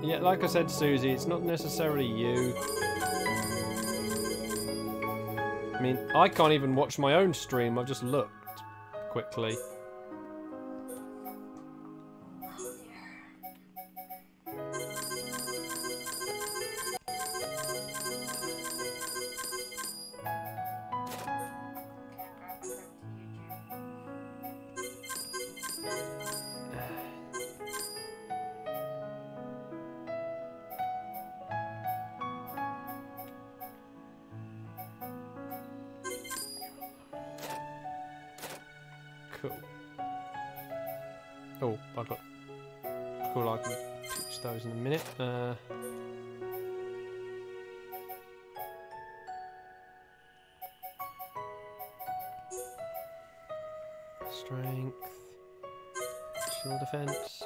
Yeah, like I said, Susie, it's not necessarily you. I mean, I can't even watch my own stream. I've just looked quickly. Cool. Oh, I've got... Cool, I can teach those in a minute. Strength. Shield defense.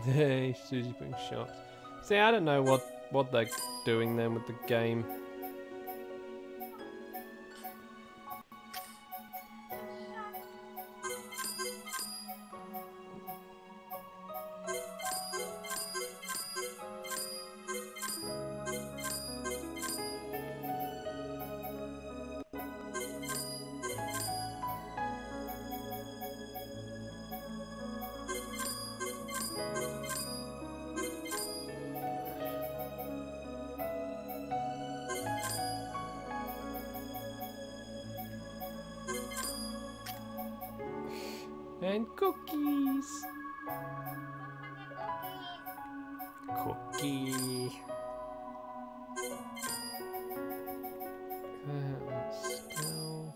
Hey, Susie putting shots. See, I don't know what they're doing then with the game. And cookies. Cookie. Stealth.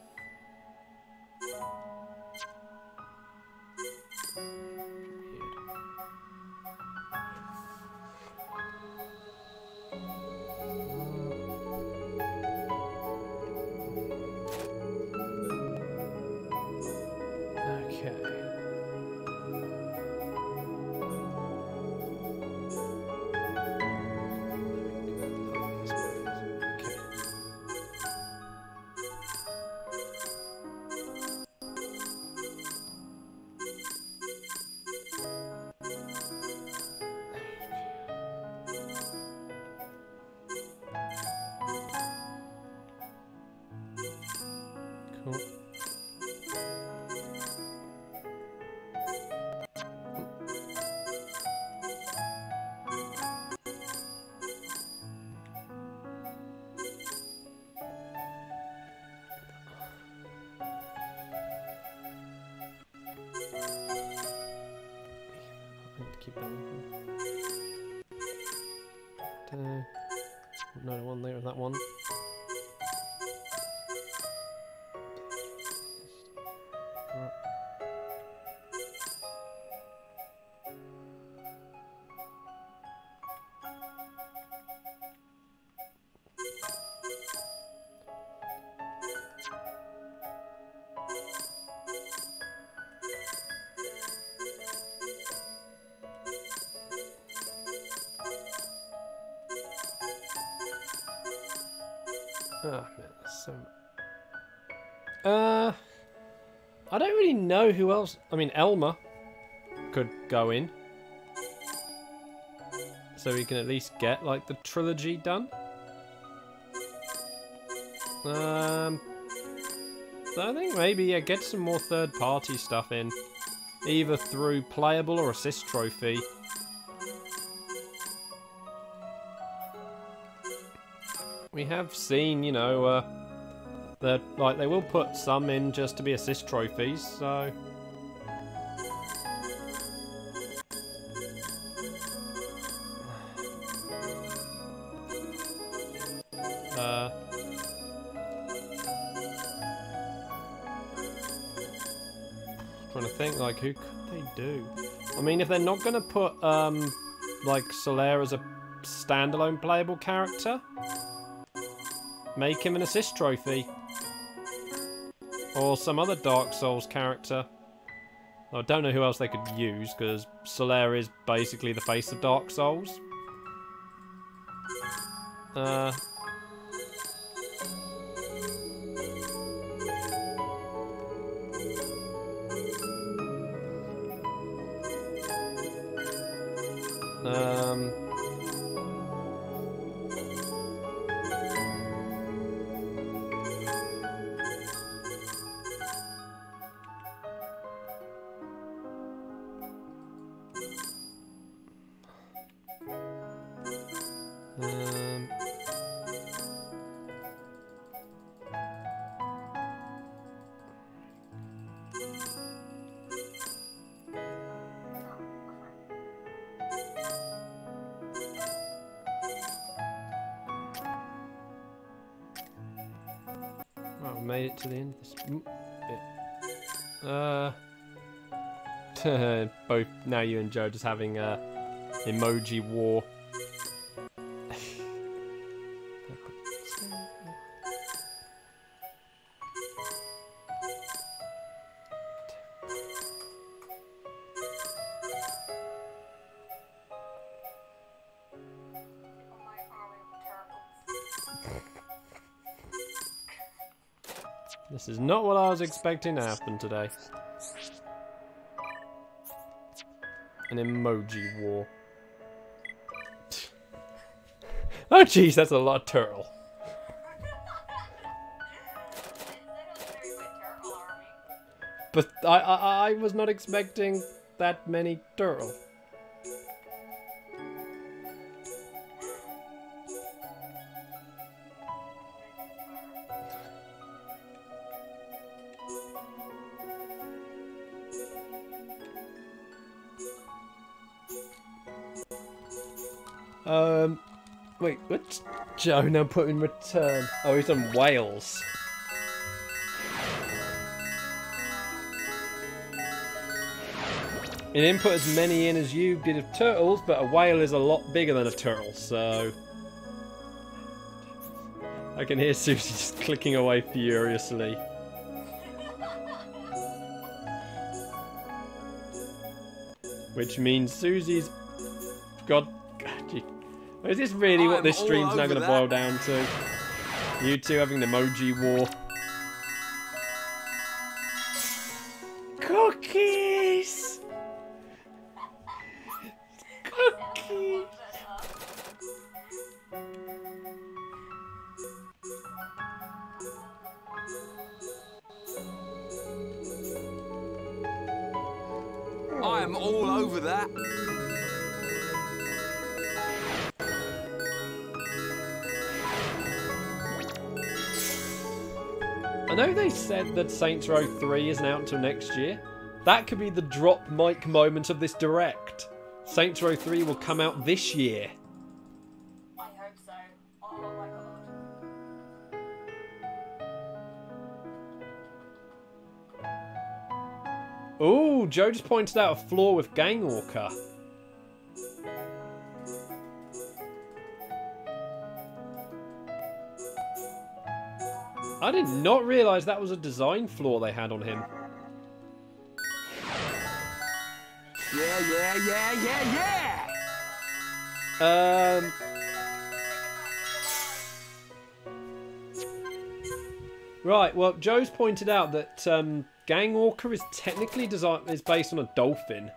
Cool. I need to keep that open. Another one there, that one. Oh man, that's so... I don't really know who else... I mean, Elmer could go in. So we can at least get, like, the trilogy done. So I think maybe, yeah, get some more third-party stuff in. Either through playable or assist trophy. We have seen, you know, that like they will put some in just to be assist trophies, so think, like, who could they do? I mean, if they're not going to put, like, Solaire as a standalone playable character, make him an assist trophy. Or some other Dark Souls character. I don't know who else they could use, because Solaire is basically the face of Dark Souls. Well, we made it to the end of this bit. Both now you and Joe just having a emoji war. This is not what I was expecting to happen today. An emoji war. Oh jeez, that's a lot of turtle. But I was not expecting that many turtle. Wait, what's Joe now put in return? Oh, he's on Wales. He didn't put as many in as you did of turtles, but a whale is a lot bigger than a turtle, so... I can hear Susie just clicking away furiously. Which means Susie's got... Is this really what this stream's now going to boil down to? You two having an emoji war. Cookies! Cookies! I am all over that. I know they said that Saints Row 3 isn't out until next year. That could be the drop mic moment of this direct. Saints Row 3 will come out this year. I hope so. Oh my god. Ooh, Joe just pointed out a flaw with Gangwalker. I did not realise that was a design flaw they had on him. Yeah. Right, well, Joe's pointed out that Gangwalker is technically based on a dolphin.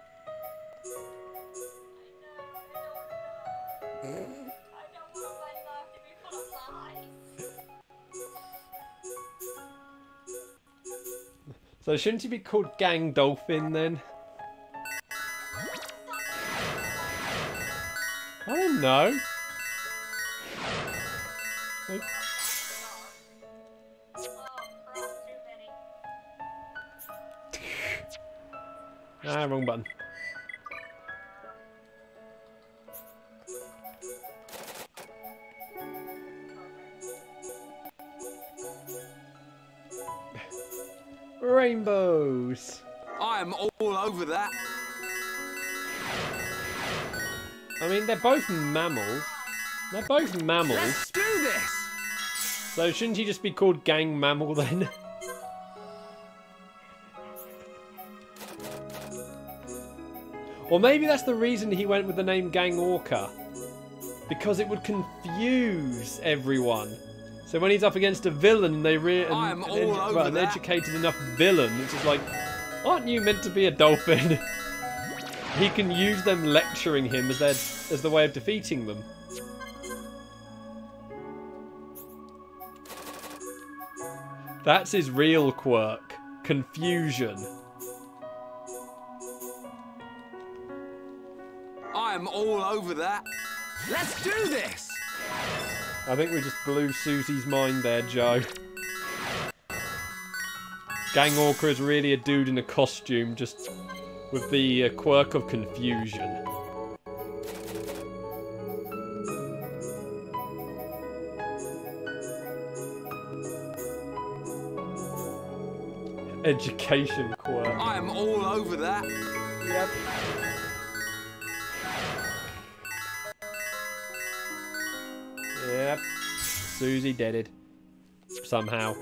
So shouldn't he be called Gang Dolphin then? I don't know. Ah, wrong button. Rainbows. I I'm all over that. I mean, they're both mammals. They're both mammals. Let's do this. So shouldn't he just be called Gang Mammal then? Or maybe that's the reason he went with the name Gang Orca. Because it would confuse everyone. So when he's up against a villain, they an educated enough villain, it's just like, aren't you meant to be a dolphin? He can use them lecturing him as the way of defeating them. That's his real quirk. Confusion. I'm all over that. Let's do this! I think we just blew Susie's mind there, Joe. Gang Orca is really a dude in a costume, just with the quirk of confusion. Education quirk. I'm all over that. Yep. Yep. Susie deaded. Somehow.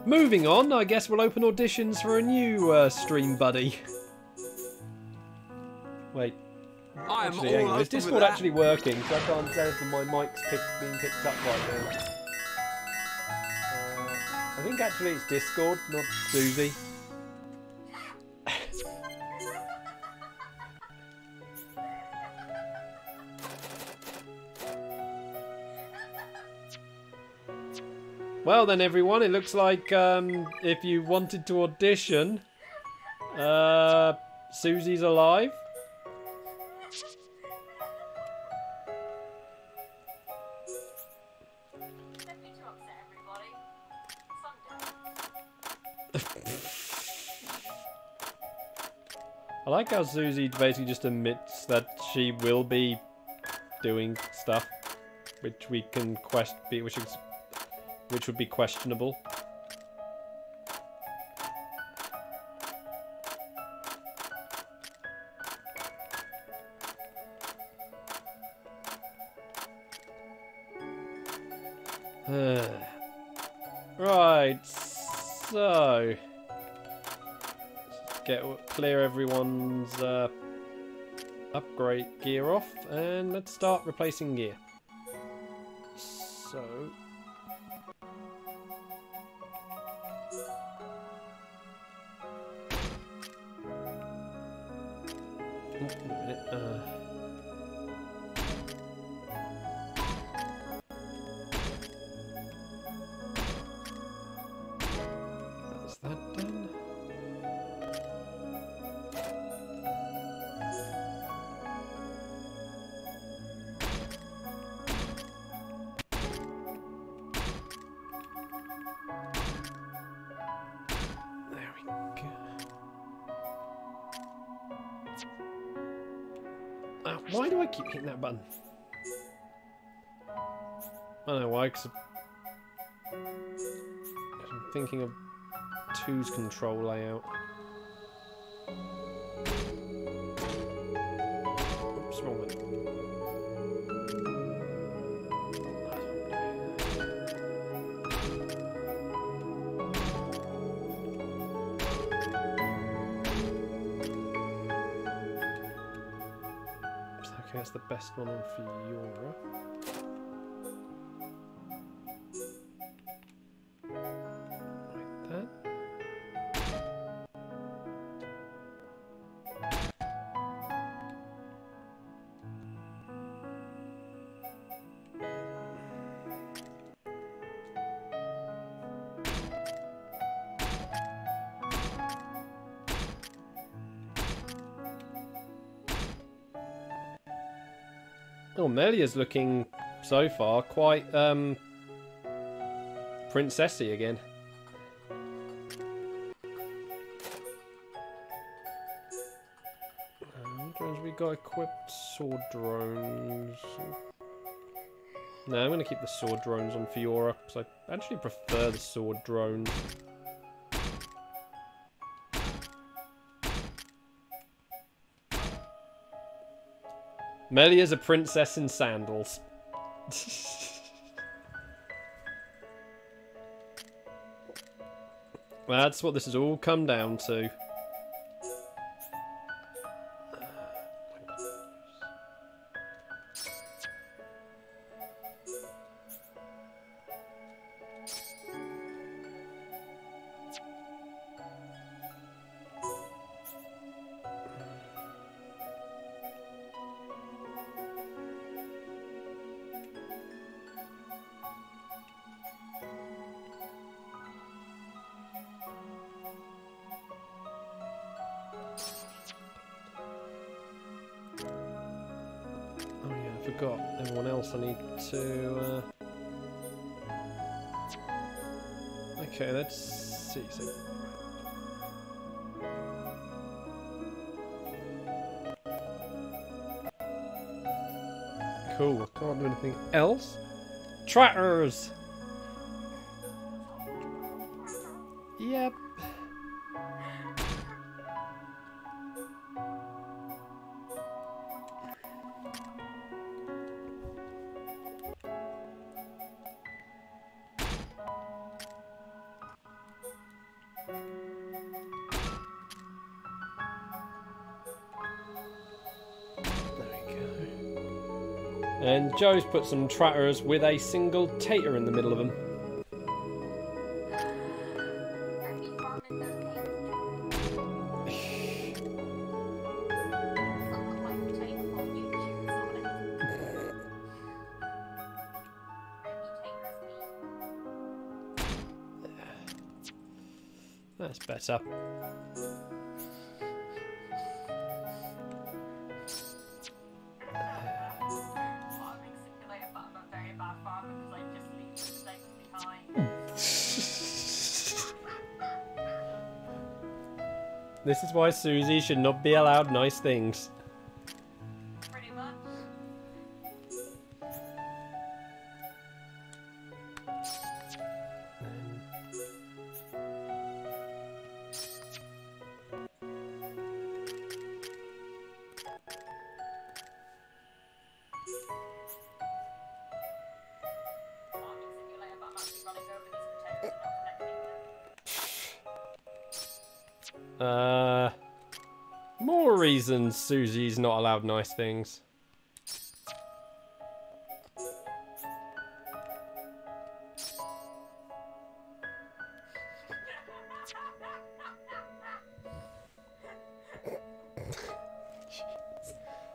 Moving on, I guess we'll open auditions for a new stream buddy. Wait. Actually, hang on. Is Discord actually working? So I can't tell if my mic's being picked up right now. I think actually it's Discord, not Susie. Well then everyone, it looks like if you wanted to audition, Susie's alive. I like how Susie basically just admits that she will be doing stuff which we can which would be questionable. Right, so clear everyone's upgrade gear off, and let's start replacing gear. So that's that done. There we go. Why do I keep hitting that button? I don't know why, because I'm thinking of 2's control layout. Oops, wrong one. Okay, that's the best one on Fiora. Like that. Oh, Melia's looking, so far, quite, princessy again. Drones we got equipped, sword drones. No, I'm going to keep the sword drones on Fiora, because I actually prefer the sword drones. Melia's a princess in sandals. That's what this has all come down to. Forgot everyone else I need to okay, let's see. So cool, can't do anything else. Tratters! Yep. And Joe's put some tratters with a single tater in the middle of them. That's better. This is why Susie should not be allowed nice things. Pretty much. More reasons Susie's not allowed nice things.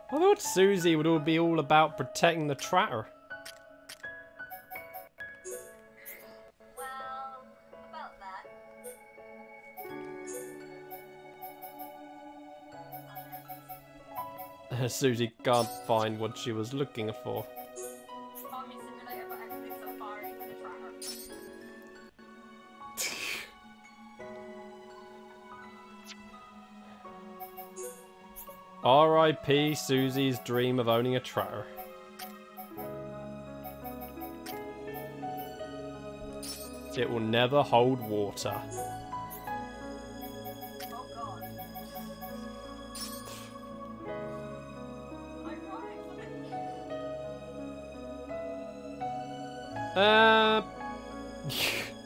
I thought Susie would all be all about protecting the tratter. Susie can't find what she was looking for. R.I.P. Susie's dream of owning a tratter. It will never hold water.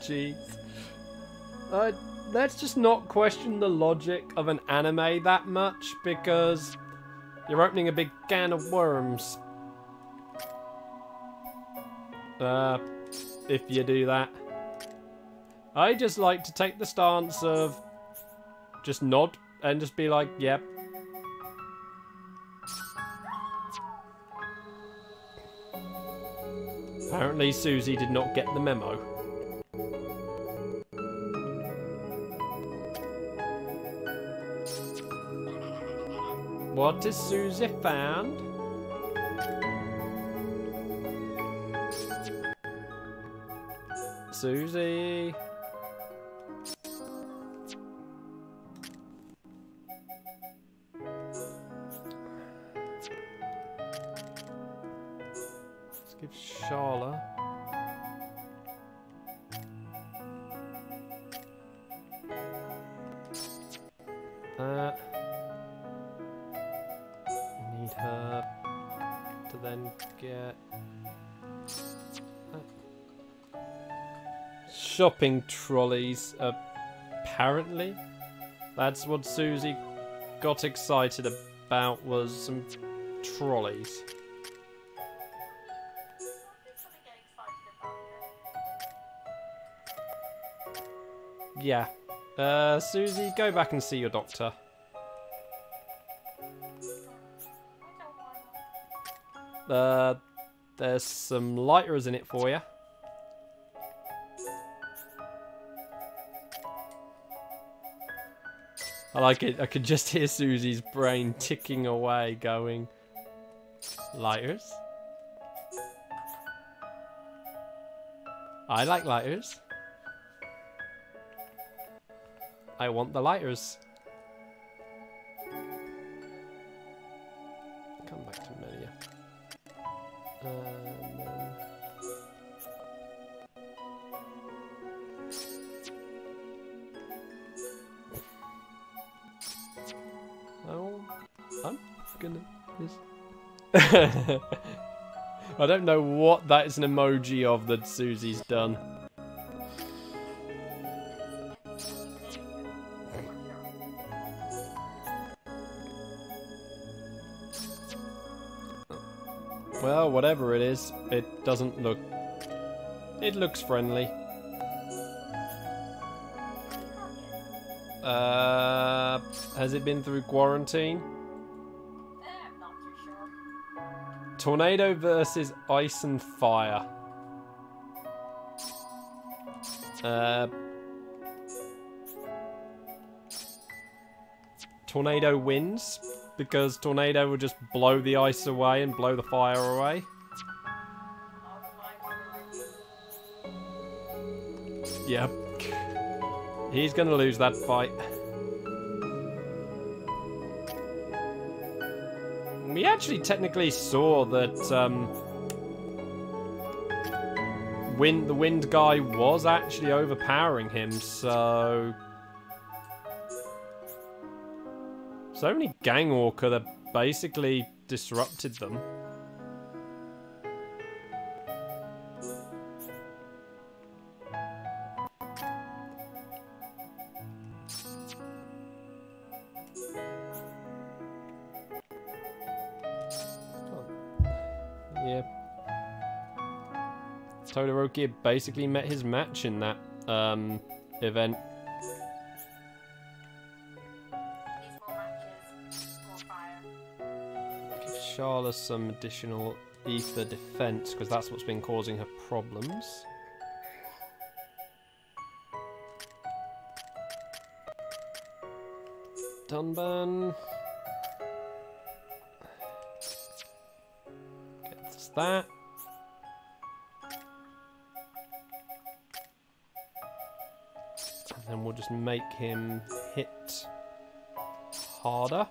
Jeez. Let's just not question the logic of an anime that much, because you're opening a big can of worms. If you do that. I just like to take the stance of just nod and just be like, yep. Apparently Susie did not get the memo. What has Susie found? Susie. Let's give Charlotte. Need her. get... shopping trolleys, apparently. That's what Susie got excited about, was some trolleys. Yeah. Susie, go back and see your doctor. There's some lighters in it for you. I like it. I could just hear Susie's brain ticking away, going, lighters? I like lighters. I want the lighters. Come back to Melia. And then... oh, I'm gonna... I don't know what that is an emoji of that Susie's done. Well, whatever it is, it doesn't look... it looks friendly. Has it been through quarantine? I'm not too sure. Tornado versus ice and fire. Tornado wins, because Tornado will just blow the ice away and blow the fire away. Yep. He's gonna lose that fight. We actually technically saw that the wind guy was actually overpowering him, so... it's only Gangwalker that basically disrupted them. Yeah. Todoroki basically met his match in that event. Give Sharla some additional ether defense, because that's what's been causing her problems. Dunban. Gets that. And then we'll just make him hit harder.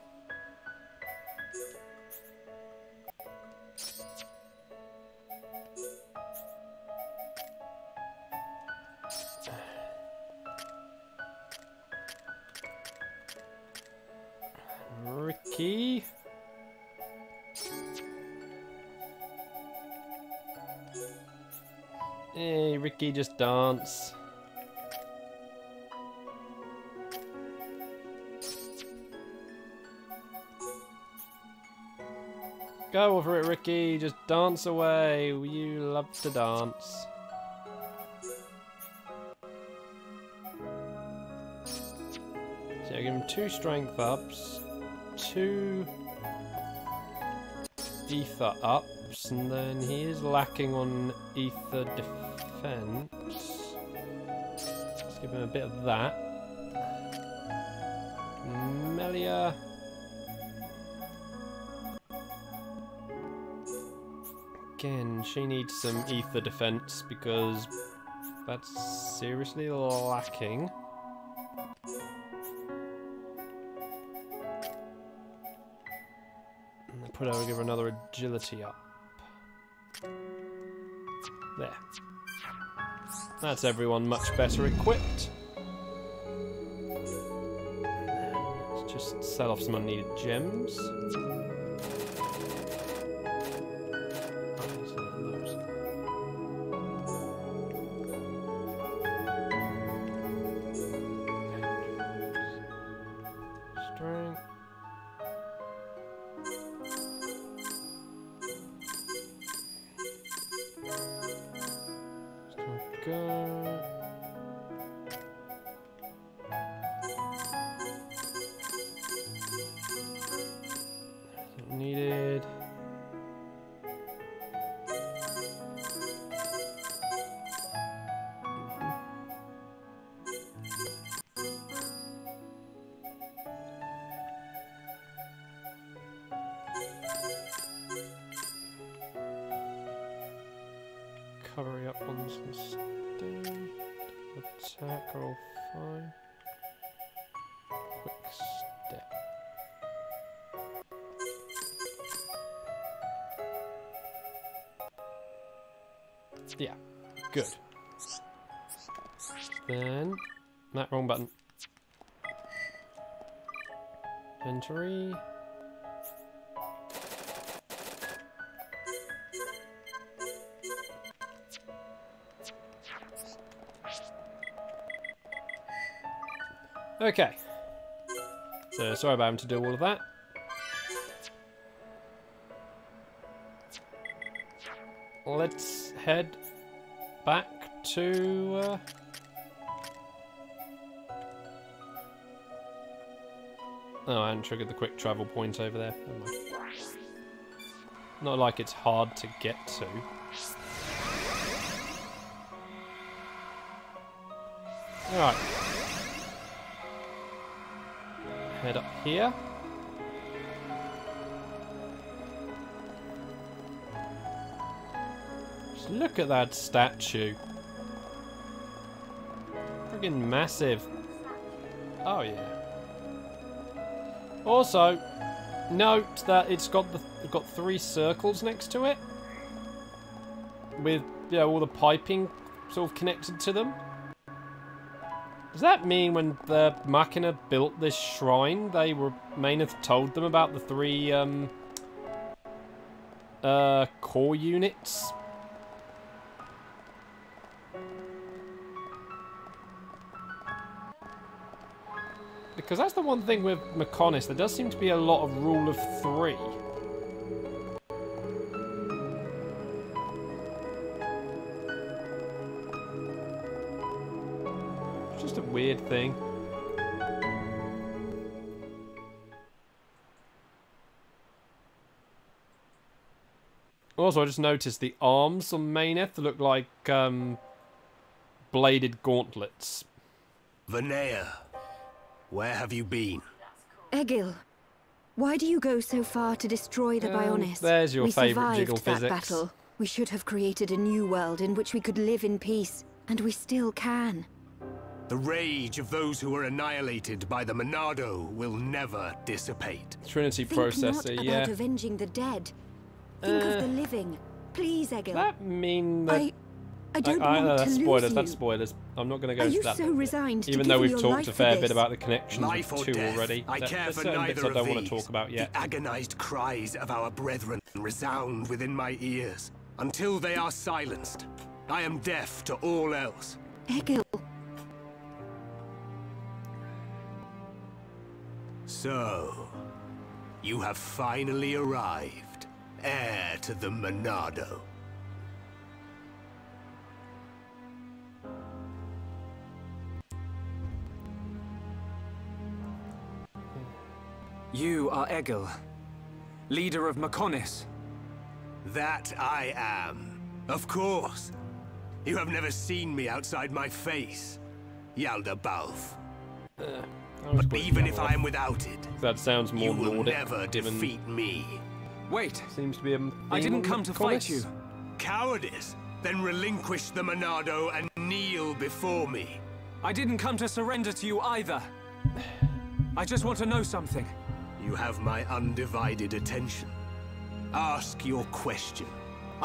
Ricky. Hey, Ricky, just dance. Go over it, Ricky. Just dance away. You love to dance. So I give him 2 strength ups, 2 ether ups, and then he is lacking on ether defense. Let's give him a bit of that. Melia. Again, she needs some ether defense because that's seriously lacking. Put her, give her another agility up. There. That's everyone much better equipped. Let's just sell off some unneeded gems. recovery up ones instead. Attack are all fine. Quick step. Yeah, good. Then, that wrong button. Inventory. Okay. So sorry about having to do all of that. Let's head back to oh, I hadn't triggered the quick travel point over there. Never mind. Not like it's hard to get to. Alright. Head up here. Just look at that statue. Friggin' massive. Oh yeah. Also, note that it's got 3 circles next to it, with all the piping sort of connected to them. Does that mean when the Machina built this shrine, Mayneth told them about the 3 core units? Because that's the one thing with Mechonis, there does seem to be a lot of rule of 3. It's just a weird thing. Also, I just noticed the arms on Mayneth look like bladed gauntlets. Vanea. Where have you been? Egil, why do you go so far to destroy the Bionis? There's your favourite jiggle physics. We survived that battle. We should have created a new world in which we could live in peace, and we still can. The rage of those who were annihilated by the Monado will never dissipate. Trinity processor, Think not yeah. about avenging the dead. Think of the living. Please, Egil. Does that mean that... I don't want to that's lose spoilers, you. that's spoilers. I'm not going to go into that. Are you so resigned to even though we've giving your talked a life fair for bit this? about the connections Life or of 2 death, already. I care There's for certain neither bits I of don't want to these. talk about yet. The agonized cries of our brethren resound within my ears. Until they are silenced, I am deaf to all else. Egil. So, you have finally arrived, heir to the Monado. You are Egil, leader of Mechonis. That I am. Of course. You have never seen me outside my face, Yaldabaoth. But even if I am without it, that sounds more you will Nordic, never defeat me. Wait, seems to be a I didn't come to fight you. Cowardice? Then relinquish the Monado and kneel before me. I didn't come to surrender to you either. I just want to know something. You have my undivided attention. Ask your question.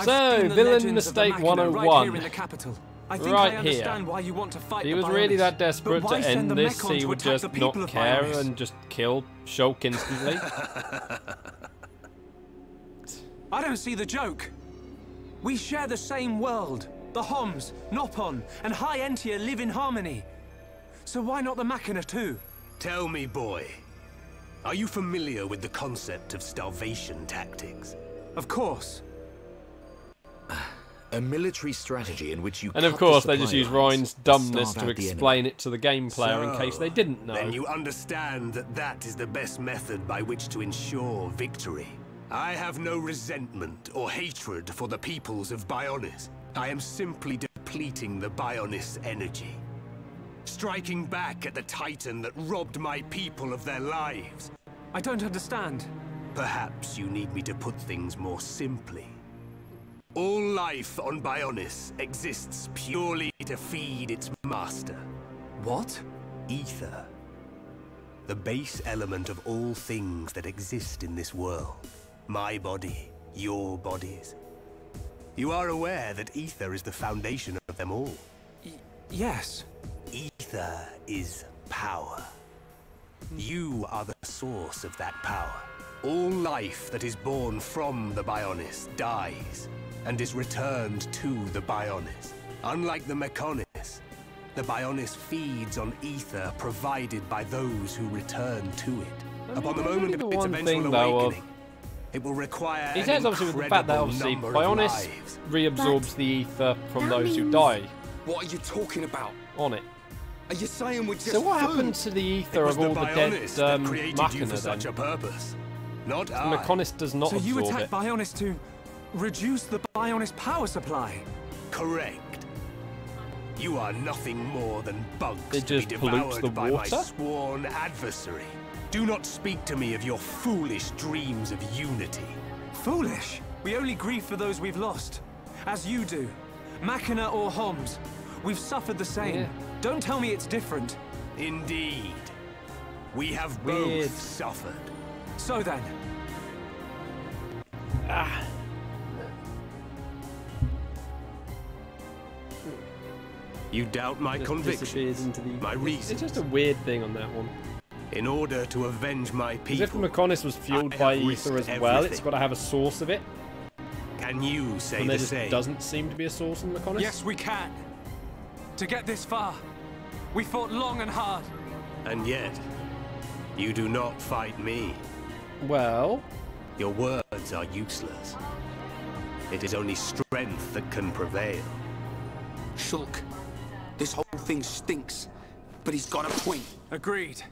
So, villain mistake 101. Right here in the capital. I think right I understand why you want to fight he the was Bionis, really that desperate but to why send end the this, Mechon he to would attack just the people not of care Bionis? and just kill Shulk instantly. I don't see the joke. We share the same world. The Homs, Nopon, and High Entia live in harmony. So why not the Machina too? Tell me, boy. Are you familiar with the concept of starvation tactics? Of course. A military strategy in which you and of course they just use Ryan's dumbness to explain it to the game player in case they didn't know. Then you understand that that is the best method by which to ensure victory. I have no resentment or hatred for the peoples of Bionis. I am simply depleting the Bionis energy. Striking back at the Titan that robbed my people of their lives. I don't understand. Perhaps you need me to put things more simply. All life on Bionis exists purely to feed its master. What? Ether. The base element of all things that exist in this world. My body, your bodies. You are aware that ether is the foundation of them all? Yes. Ether is power. You are the source of that power. All life that is born from the Bionis dies and is returned to the Bionis. Unlike the Mechonis, the Bionis feeds on ether provided by those who return to it. Upon the moment of its eventual awakening, it will require he says obviously with the fact that obviously Bionis reabsorbs the ether from those who die. What are you talking about? On it. Are you saying we're just So what happened to the ether of all the dead Machina then? Such a purpose. Not I. Mechonis does not absorb it. So you it. attacked Bionis to reduce the Bionis power supply? Correct. You are nothing more than bugs it to just be pollutes devoured the by water? my sworn adversary. Do not speak to me of your foolish dreams of unity. Foolish? We only grieve for those we've lost. As you do. Machina or Homs. We've suffered the same. Yeah. Don't tell me it's different. Indeed. We have Weird. both suffered. So then. You doubt my convictions, my reasons. It's just a weird thing on that one. In order to avenge my people, as if Mechonis was fueled by ether as well, it's got to have a source of it. Can you say and there the just same? doesn't seem to be a source in Mechonis. Yes, we can. To get this far, we fought long and hard. And yet, you do not fight me. Well, your words are useless. It is only strength that can prevail. Shulk, this whole thing stinks, but he's got a point. Agreed.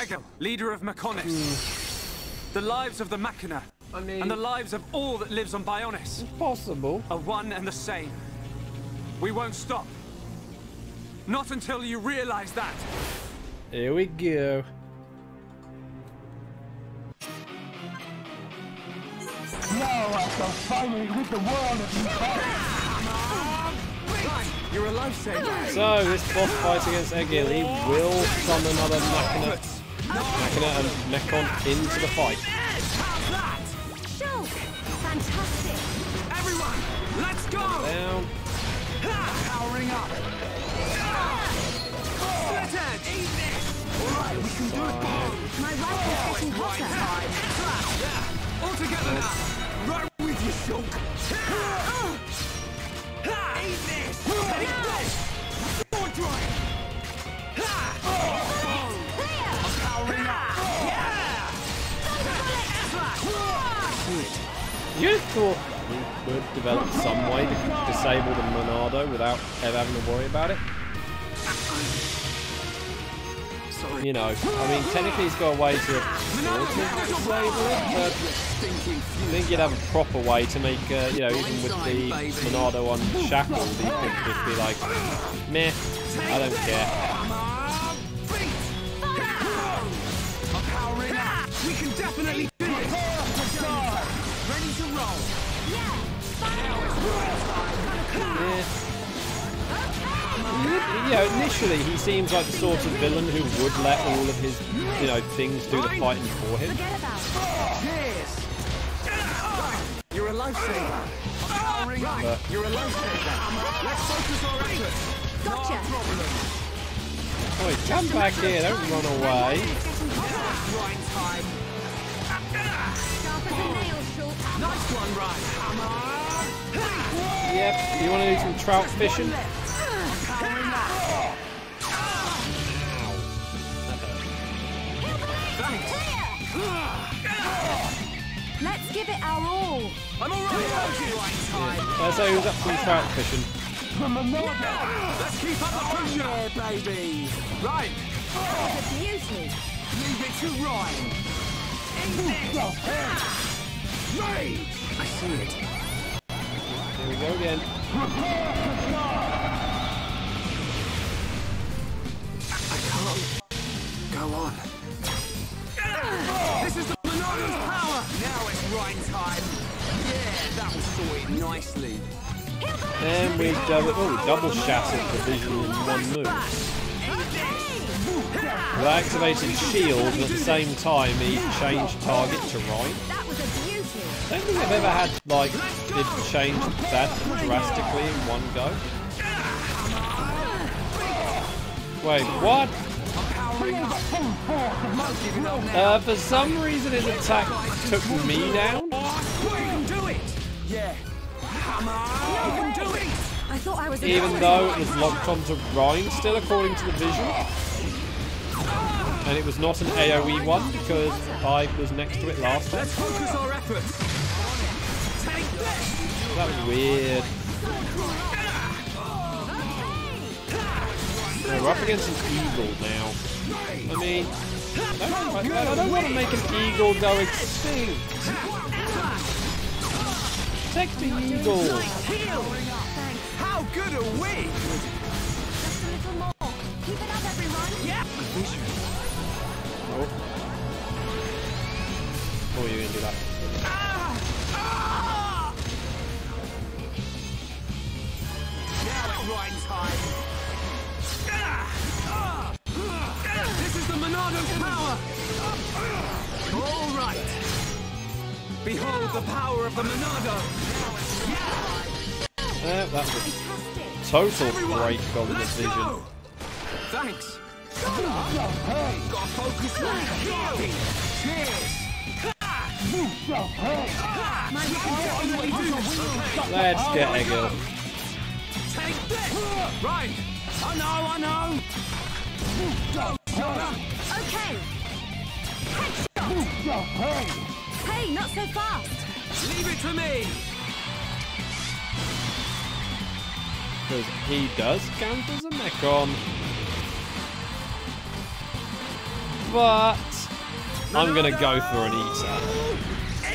Egil, leader of Mechonis. The lives of the Machina, and the lives of all that lives on Bionis, possible, are one and the same. We won't stop. Not until you realize that. Here we go. Now I shall finally rid the world of you. You're a lifesaver. So this boss fight against Egil, he will summon another Machina and Mechon into the fight. Shulk! Fantastic! Everyone, let's go! Down. Powering up. Split edge! Eat this! Alright, we can do it. My rifle's getting hotter. All together now! Right with you, Shulk! Eat this! Eat this! More drive! I'm powering up! You thought we would develop some way to disable the Monado without ever having to worry about it? Sorry. You know, I mean, technically he's got a way to sort of disable it, but I think you'd have a proper way to make, you know, even with the Monado unshackled, you could just be like, meh, I don't care. I'm powering up! We can definitely do it! Ready to roll! You know, initially he seems like the sort of villain who would let all of his, you know, things do the fighting for him. You're a lifesaver. Right, you're a lifesaver. Let's focus our efforts. Gotcha. No problem. Oh, come back here, don't run away. Right time. Sharp as a nail, Shulk. Nice one, right. Come on. Yep, you want to do some trout fishing? Powering up. Let's give it our all. I'm alright. Right time. So who's up some trout fishing? Let's keep up the pressure. Yeah, baby. Right. Oh, the beauty. Leave it to Ryan. Rage. I see it. Here we go again. I can't go on. This is the Monado's power. Now it's Ryan time. That will sort it nicely. And we double shattered the vision in one move. With activated shield, and at the same time he changed target to right. That was a beauty. I don't think I've ever had, like, it change that drastically in one go. Wait, what? For some reason his attack took me down. You can do it! Yeah. Come on! You can do it! I thought I was Even though it was locked onto Rhine still according to the vision. And it was not an AoE one because I was next to it last time. Let's focus our efforts. Take this! That was weird. We're up against an eagle now. I mean, I don't want to make an eagle go extinct. Protect the eagle. How good are we? Just a little more. Keep it up, everyone. Yeah. Oh, you didn't do that. Now it's right time. This is the Monado's power! All right! Behold the power of the Monado! That was a total break on the vision. Thanks! Gotta focus on the heal! Cheers! Let's get Egil. Take this! Right! I know! Okay. Hey, not so fast. Leave it to me! Because he does count as a Mechon. But I'm gonna go for an Eater.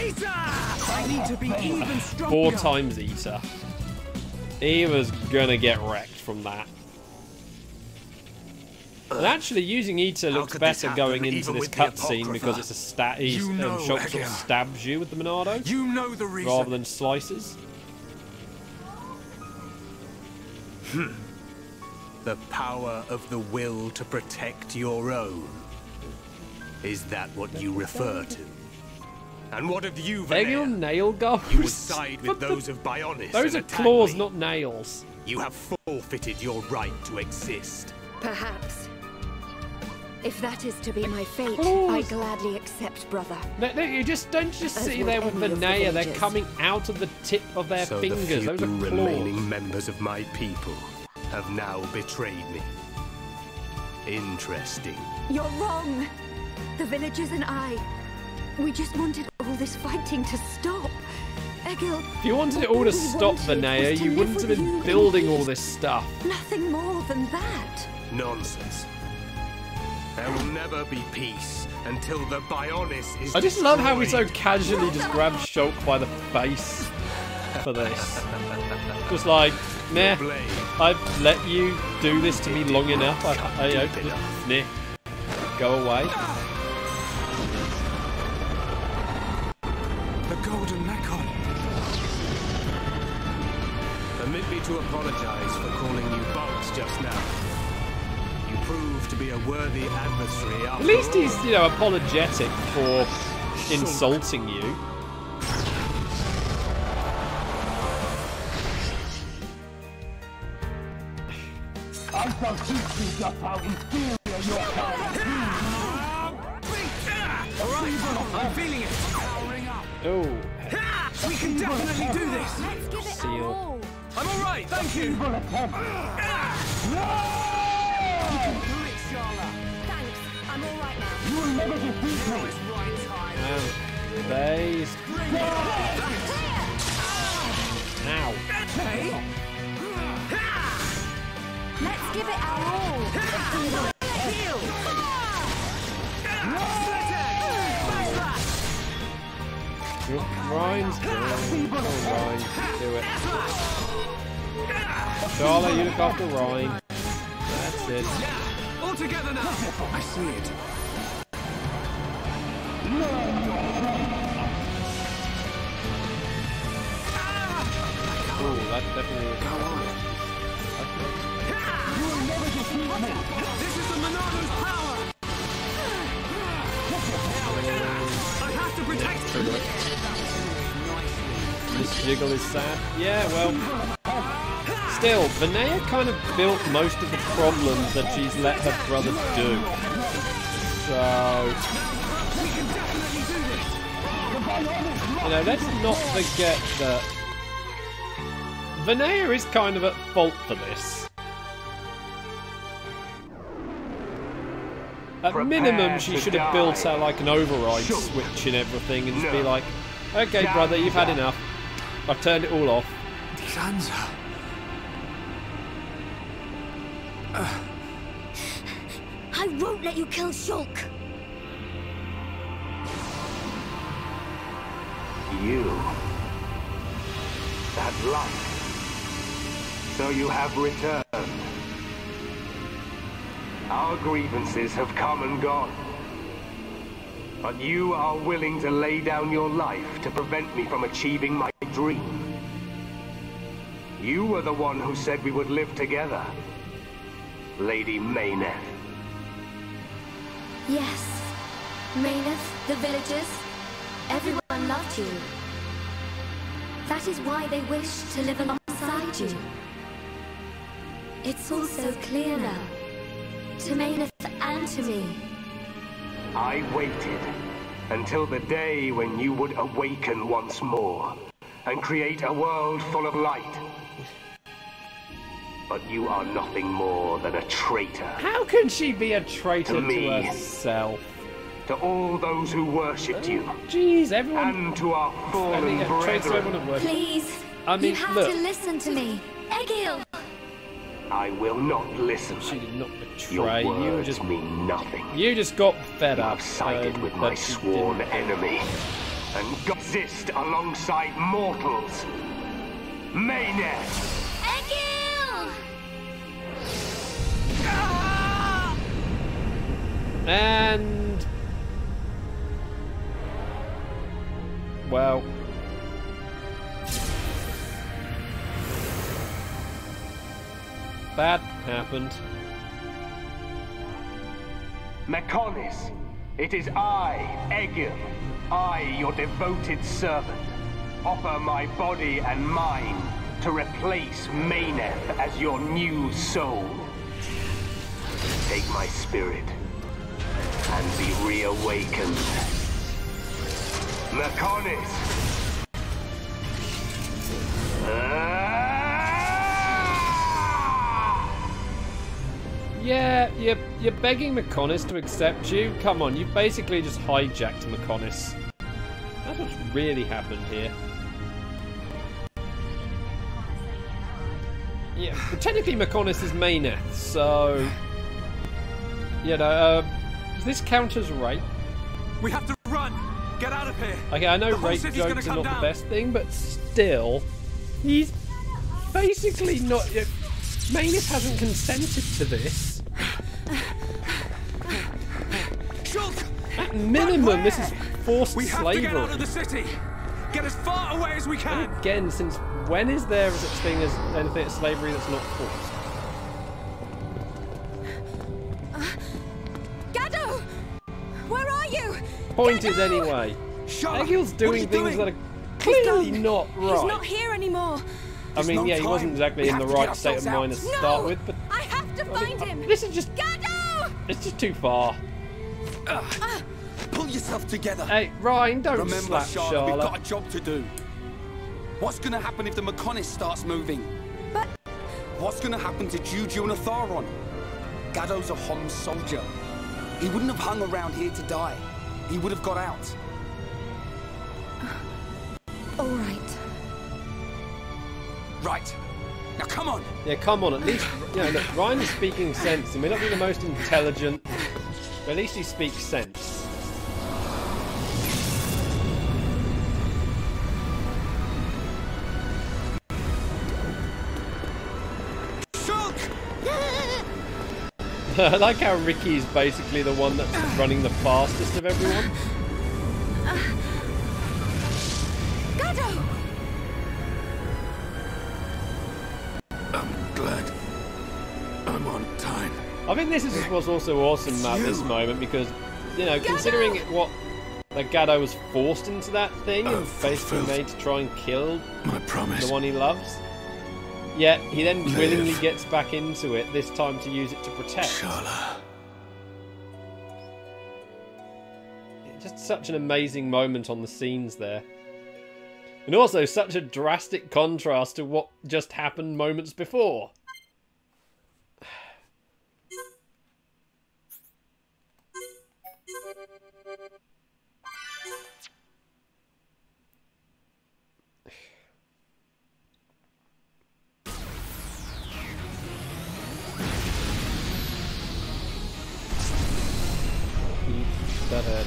Eater! I need to be even stronger. 4 times Eater. He was gonna get wrecked from that. And actually, using Eater looks better going into this cutscene because it's a Shulk sort of stabs you with the Monado. You know the reason. Rather than slices. The power of the will to protect your own. Is that what you refer to? And what of you, Egil Valea? nail goes. You would side with those of Bionis. Those and are attack claws, me. not nails. You have forfeited your right to exist. Perhaps. If that is to be my fate, Claws. I gladly accept, brother. No, you don't just As sit would there with any of the Vanea. They're villagers. coming out of the tip of their So fingers. the Those few are claws. remaining members of my people have now betrayed me. Interesting. You're wrong. The villagers and I, we just wanted all this fighting to stop. Egil, If you wanted it all to stop, Vanea, you wouldn't have been building all this stuff. Nothing more than that. Nonsense. There will never be peace until the Bionis is I just love how he so destroyed. casually just grabbed Shulk by the face for this. Just like, nah, I've let you do this to me long enough. I just, nah, go away. The golden Mechon. Permit me to apologize for calling you bots just now. You proved to be a worthy adversary after At least all. he's, you know, apologetic for insulting you. I shall teach you just how inferior your power is. Alright, I'm feeling it. Oh, We can definitely do this. Let's give it Seal. our all. I'm alright, thank you. Evil attempt. Thanks. I'm all right now. You will never defeat me. Phase. Ow. Let's give it our all. Heal. Ryan's doing it. Oh, Ryan, do it. Charlotte, you look after Ryan. That's it. All together now. I see it. that definitely is. Go on. You will never defeat me. This is the Monarcho's power. I have to protect you. This jiggle is sad. Yeah, well. Still, Vinaya kind of built most of the problems that she's let her brother do. So, you know, let's not forget that Vinaya is kind of at fault for this. At minimum, she should have built her like an override switch and everything and just be like, okay, brother, you've had enough. I've turned it all off. Sansa. I won't let you kill Shulk. You. That light. So you have returned. Our grievances have come and gone. But you are willing to lay down your life to prevent me from achieving my dream. You were the one who said we would live together, Lady Meyneth. Yes. Meyneth, the villagers, everyone loved you. That is why they wished to live alongside you. It's also clear now. To Meyneth and to me. I waited until the day when you would awaken once more and create a world full of light. But you are nothing more than a traitor. How can she be a traitor to me, herself? To all those who worshipped you. Jeez, everyone. And to our fallen brethren. Please, I mean, you have look. to listen to me. Egil! I will not listen. She did not betray. Your words you just mean nothing. You just got fed You up. have sided with my sworn enemy and exist alongside mortals. Meyneth! Egil! And well, that happened. Mechonis, it is I, Egil, I, your devoted servant, offer my body and mind to replace Meyneth as your new soul. Take my spirit and be reawakened. Mechonis! Yeah, you're begging Mechonis to accept you? Come on, you've basically just hijacked Mechonis. That's what's really happened here. Yeah, but technically Mechonis is Meyneth, so... You know, does this count as rape? We have to run! Get out of here! Okay, I know The whole rape city's jokes gonna are not come the down. best thing, but still... He's basically not... Meyneth hasn't consented to this. Shulk! At minimum, this is forced We have slavery. to get out of the city! Get as far away as we can! Again, since when is there such thing as anything as slavery that's not forced? Gado! Where are you? Point is anyway, Egil's doing things that are clearly not right. He's not here anymore. I mean, yeah, he wasn't exactly in the right state of mind to start with, but I have to find him. this is just... Gado! It's just too far. Pull yourself together. Hey, Ryan, don't Remember, slap Charlotte, Charlotte. we've got a job to do. What's going to happen if the Mechonis starts moving? But... What's going to happen to Juju and Atharon? Gado's a Homs soldier. He wouldn't have hung around here to die. He would have got out. All right. Right. Now come on. Yeah, come on, at least, you know, look, Ryan is speaking sense. He may not be the most intelligent, but at least he speaks sense. I like how Ricky's basically the one that's running the fastest of everyone. Gado! glad I'm on time. I think this is what's also awesome about this moment because, you know, considering what Gado was forced into that thing and basically made to try and kill my promise. The one he loves. Yet he then willingly gets back into it, this time to use it to protect. Shala. Just such an amazing moment on the scenes there. And also such a drastic contrast to what just happened moments before. That hurt.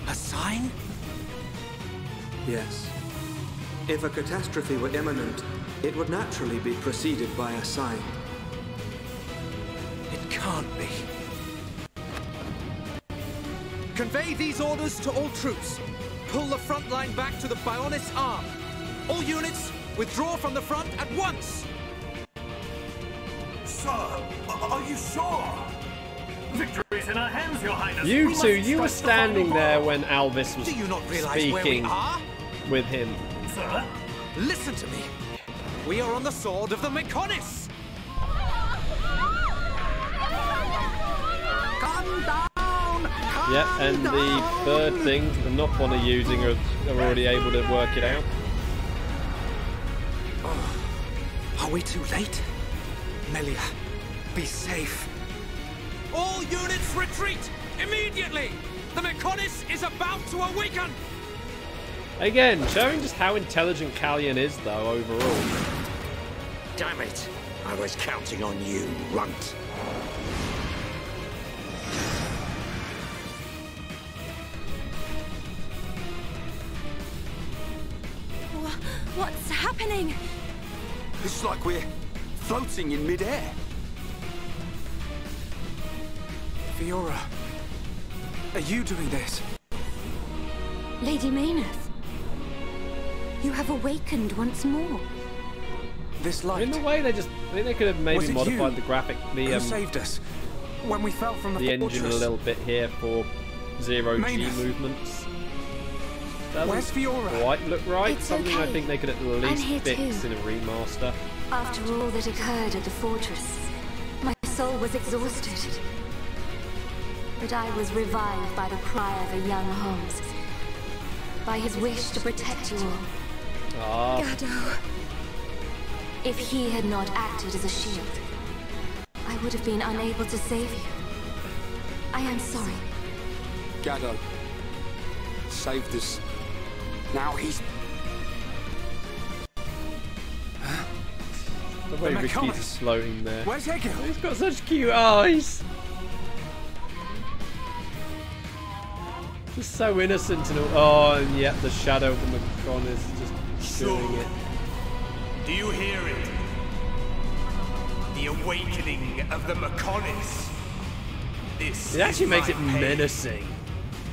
A sign? Yes. If a catastrophe were imminent, it would naturally be preceded by a sign. It can't be. Convey these orders to all troops. Pull the front line back to the Bionis arm. All units, withdraw from the front at once! Sir, are you sure? Victory's in our hands, Your Highness. You two, you were standing there when Alvis was Do you not realize where we speaking are? with him. Sir? Listen to me. We are on the sword of the Mechonis. Come down! Yeah, and the third thing the Nopon are using are already able to work it out. Are we too late? Melia, be safe. All units retreat! Immediately! The Mechonis is about to awaken! Again, showing just how intelligent Callion is, though, overall. Damn it! I was counting on you, runt. What's happening? It's like we're floating in midair. Fiora, are you doing this? Lady Mayneth, you have awakened once more. This light. In the way they just, I think they could have maybe modified the graphic, Who saved us when we fell from the engine a little bit here for zero G Mayneth. movements. Where's Doesn't Fiora? quite look right. It's Something I okay. think they could at I'm least here fix too. in a remaster. After all that occurred at the fortress, my soul was exhausted. But I was revived by the cry of a young Holmes, by his wish to protect you all. Ah. Gado. If he had not acted as a shield, I would have been unable to save you. I am sorry. Gado saved us. Now he's... The way The Ricky's Mechonis. floating there. Where's Egil? He's got such cute eyes. Just so innocent and all. Oh, and yet the shadow of the Mechonis is just doing it. Do you hear it? The awakening of the Mechonis. This It actually is makes my it pain. menacing.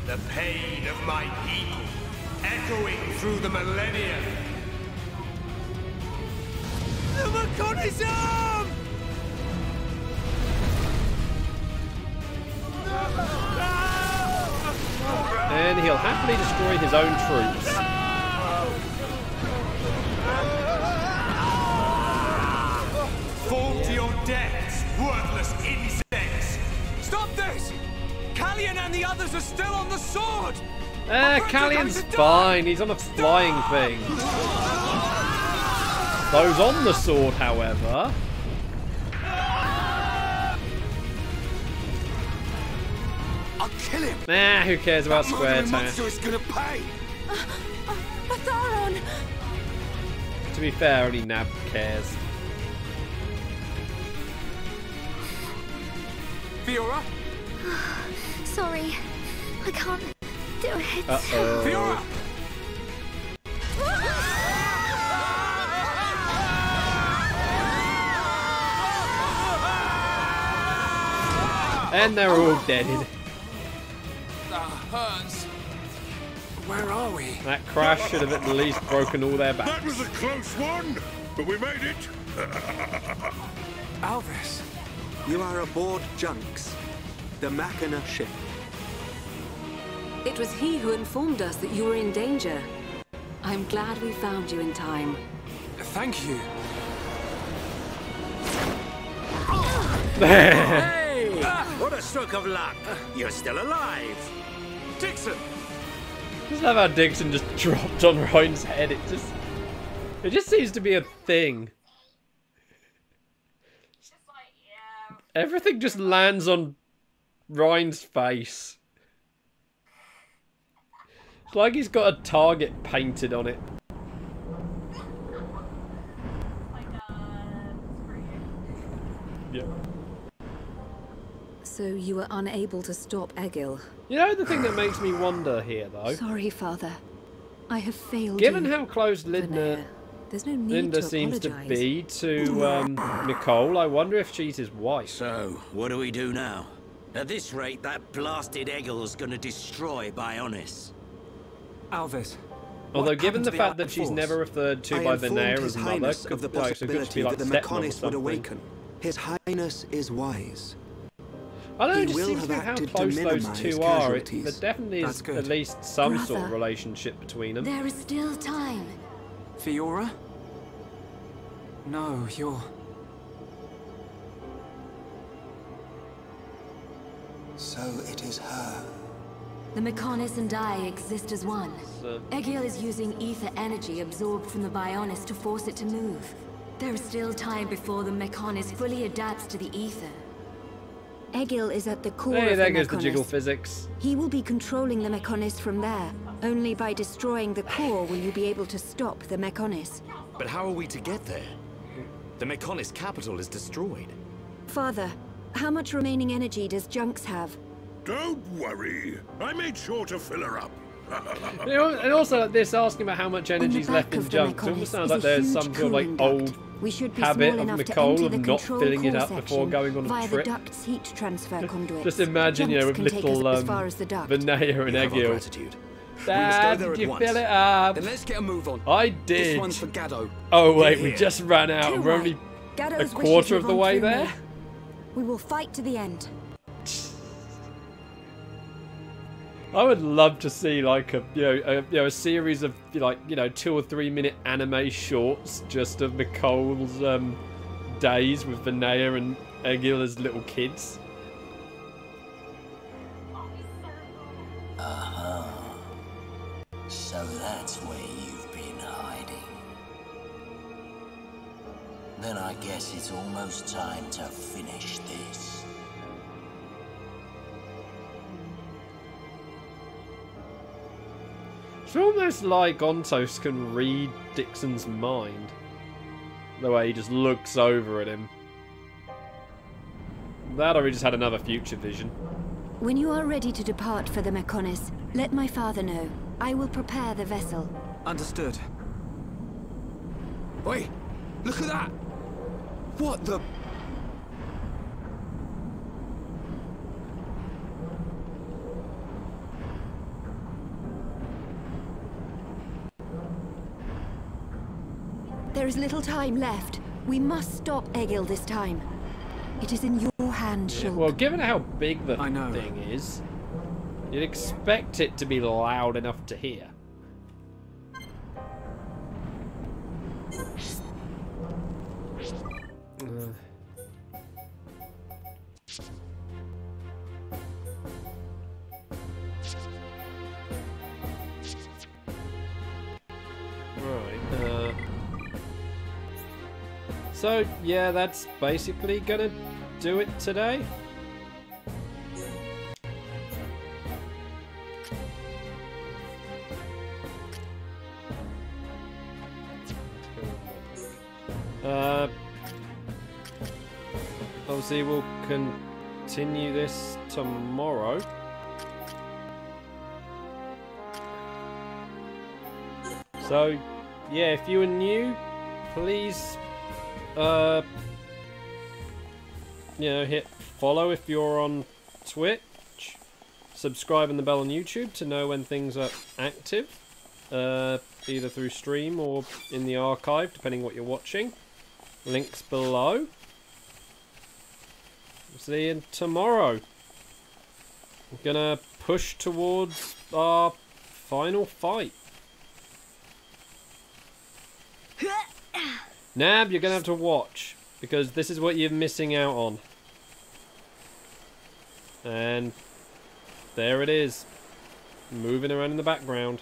The pain of my people, echoing through the millennia. The Mechonis arm! And he'll happily destroy his own troops. Fall to your deaths, worthless insects! Stop this! Callion and the others are still on the sword! Callion's fine. He's on a flying thing. Those on the sword, however. I'll kill him! Nah, who cares about Square That Town? monster is gonna pay! Atharon! To be fair, only Nab cares. Fiora? Sorry, I can't do it. Uh-oh. Fiora! And they're all dead. That hurts. Where are we? That crash should have at least broken all their backs. That was a close one, but we made it. Alvis. You are aboard Junks, the Machina ship. It was he who informed us that you were in danger. I'm glad we found you in time. Thank you. Hey! What a stroke of luck! You're still alive! Dixon! Just love how Dixon just dropped on Ryan's head. It just seems to be a thing. Everything just lands on Ryan's face. It's like he's got a target painted on it. Yeah. So you were unable to stop Egil? You know the thing that makes me wonder here, though? Sorry, Father. I have failed Given you. how close Linda seems to be to Nicole, I wonder if she's his wife. So, what do we do now? At this rate, that blasted Egil's gonna destroy Bionis. Alvis. Although, given the fact that she's never referred to by Vinaya as mother, of the so it could just be possibility like that the stepmom or Mechonis would something. awaken. His Highness is wise. I don't know, it He just will seems have to be how acted to close those minimize two are. casualties. There definitely is at least some sort of relationship between them. There is still time. Fiora? No, you're... So it is her. The Mechonis and I exist as one. Egil is using ether energy absorbed from the Bionis to force it to move. There is still time before the Mechonis fully adapts to the ether. Egil is at the core Hey, of there the goes the Mechonis. jiggle physics. He will be controlling the Mechonis from there. Only by destroying the core will you be able to stop the Mechonis. But how are we to get there? The Mechonis capital is destroyed. Father, how much remaining energy does Junks have? Don't worry. I made sure to fill her up. And also like this, asking about how much energy is left in Junks, it almost sounds like there's some sort of like old habit of Nicole of not filling it up before going on a via trip. the duct's heat transfer conduits. Just imagine, you know, with Junks can take little us as far as the duct. Vinaya and Egil. Dad, did you fill it up? Then let's get a move on. I did. This one's for Gado. Oh wait, we just ran out and we're only Gado's a quarter wishes of the live on way through there. me. We will fight to the end. I would love to see like a series of like 2 or 3 minute anime shorts just of Nicole's days with Vinaya and Egil as little kids. So that's where you've been hiding. Then I guess it's almost time to finish this. It's almost like Ontos can read Dixon's mind. The way he just looks over at him. That, or he just had another future vision. When you are ready to depart for the Mechonis, let my father know. I will prepare the vessel. Understood. Wait, look at that! What the... There is little time left. We must stop Egil this time. It is in your hands, Shulk. Well, given how big the thing is, you'd expect it to be loud enough to hear. So, yeah, that's basically gonna do it today. Obviously, we'll continue this tomorrow. So, yeah, if you are new, please hit follow if you're on Twitch. subscribe and the bell on YouTube to know when things are active, either through stream or in the archive, depending what you're watching. Links below. See you tomorrow. We're gonna push towards our final fight. Nab, you're gonna have to watch, because this is what you're missing out on. And there it is, moving around in the background.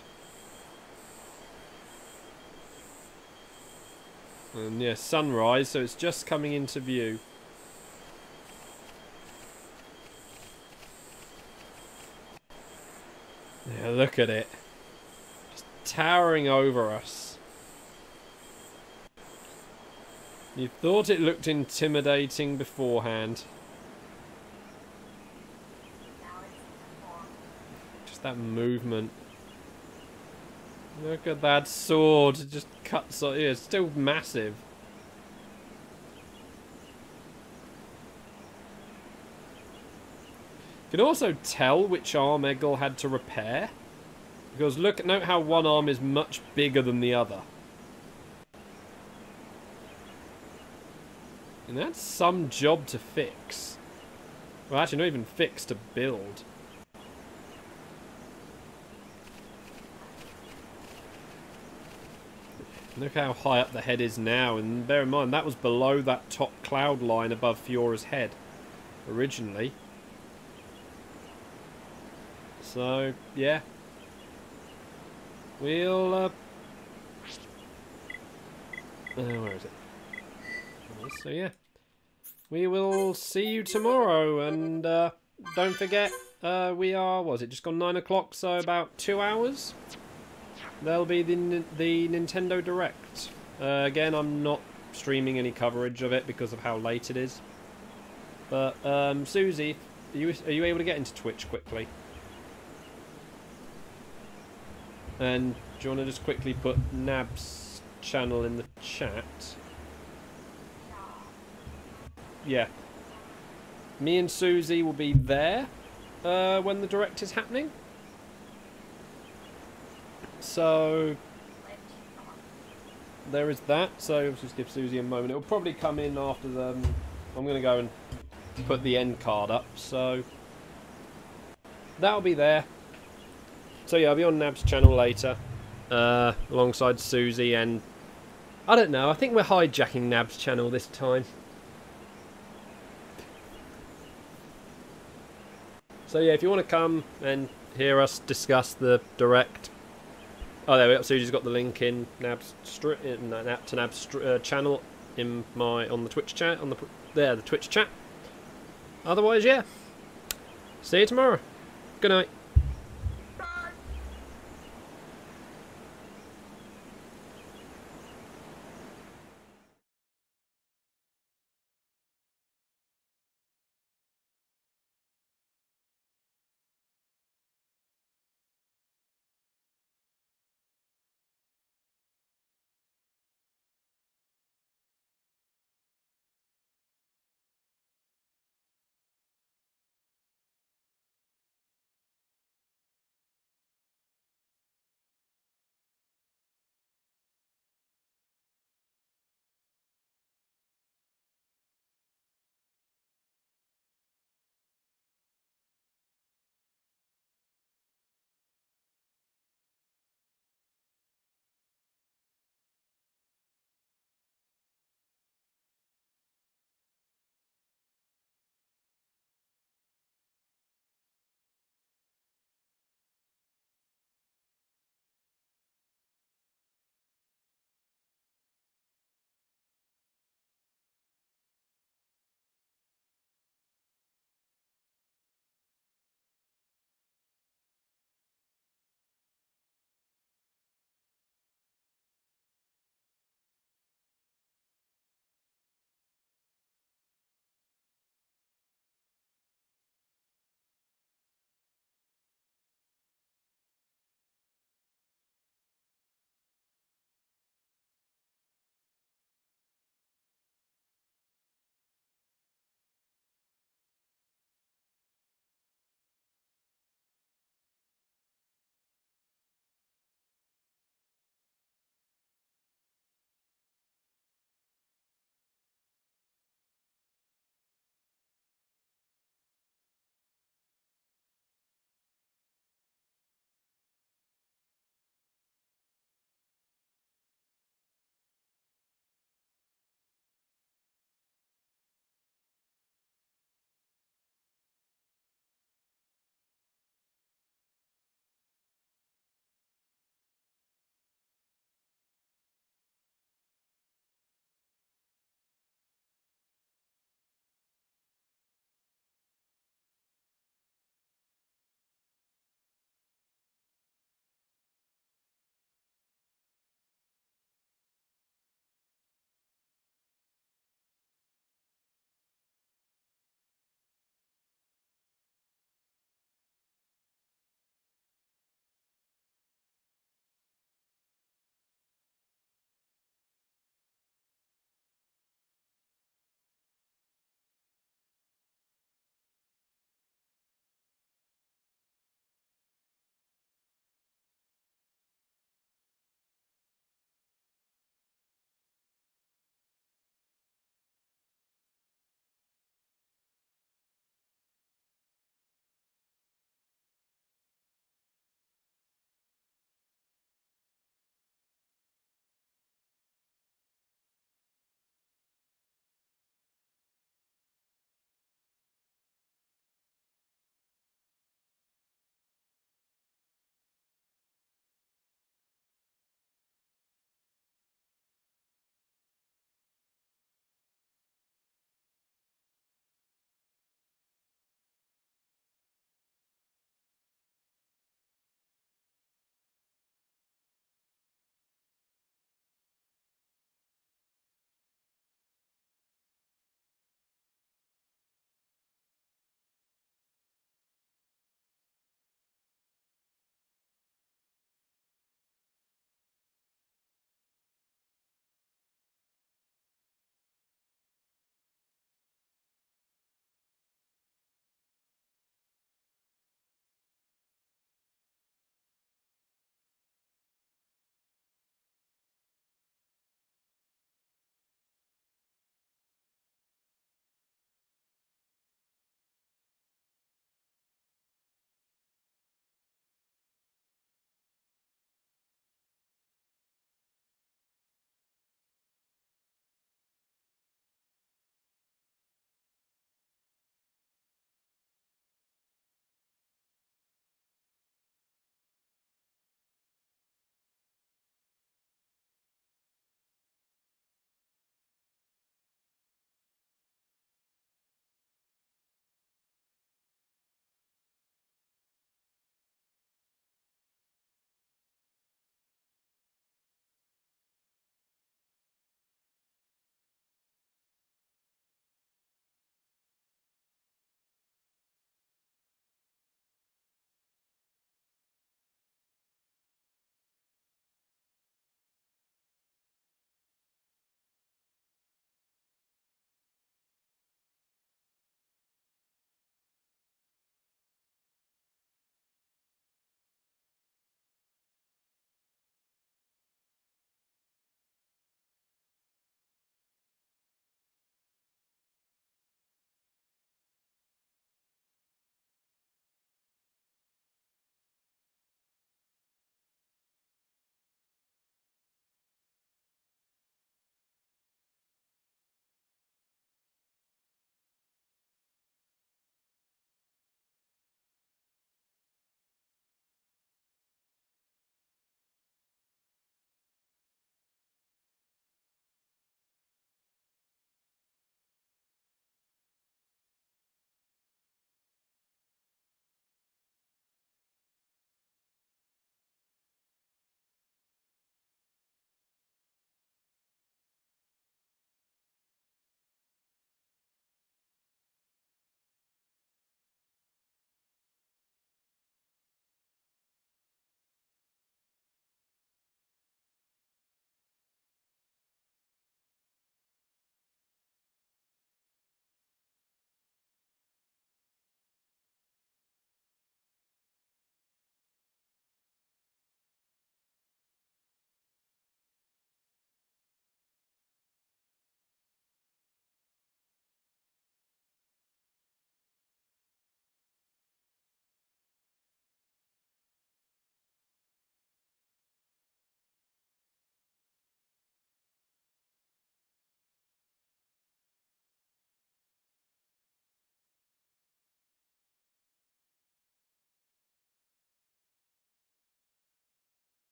And yeah, sunrise, so it's just coming into view. Yeah, look at it. Just towering over us. You thought it looked intimidating beforehand. Just that movement. Look at that sword. It just cuts off. Yeah, it's still massive. You can also tell which arm Egil had to repair. Because note how one arm is much bigger than the other. And that's some job to fix. Well, actually, not even fix, to build. Look how high up the head is now, and bear in mind, that was below that top cloud line above Fiora's head, originally. So, yeah. We'll, where is it? So, yeah. We will see you tomorrow, and, don't forget, we are, what is it, just gone 9 o'clock, so about 2 hours? There'll be the Nintendo Direct. Again, I'm not streaming any coverage of it because of how late it is. But, Susie, are you able to get into Twitch quickly? And do you want to just quickly put Nab's channel in the chat? Yeah. Me and Susie will be there when the Direct is happening. So there is that. So let's just give Susie a moment. It will probably come in after the. I'm going to go and put the end card up. So that'll be there. So yeah, I'll be on Nab's channel later, alongside Susie, and I don't know. I think we're hijacking Nab's channel this time. So yeah, if you want to come and hear us discuss the Direct. Oh, there we go. Susie's got the link in Nab's channel in on the Twitch chat the Twitch chat. Otherwise, yeah. See you tomorrow. Good night.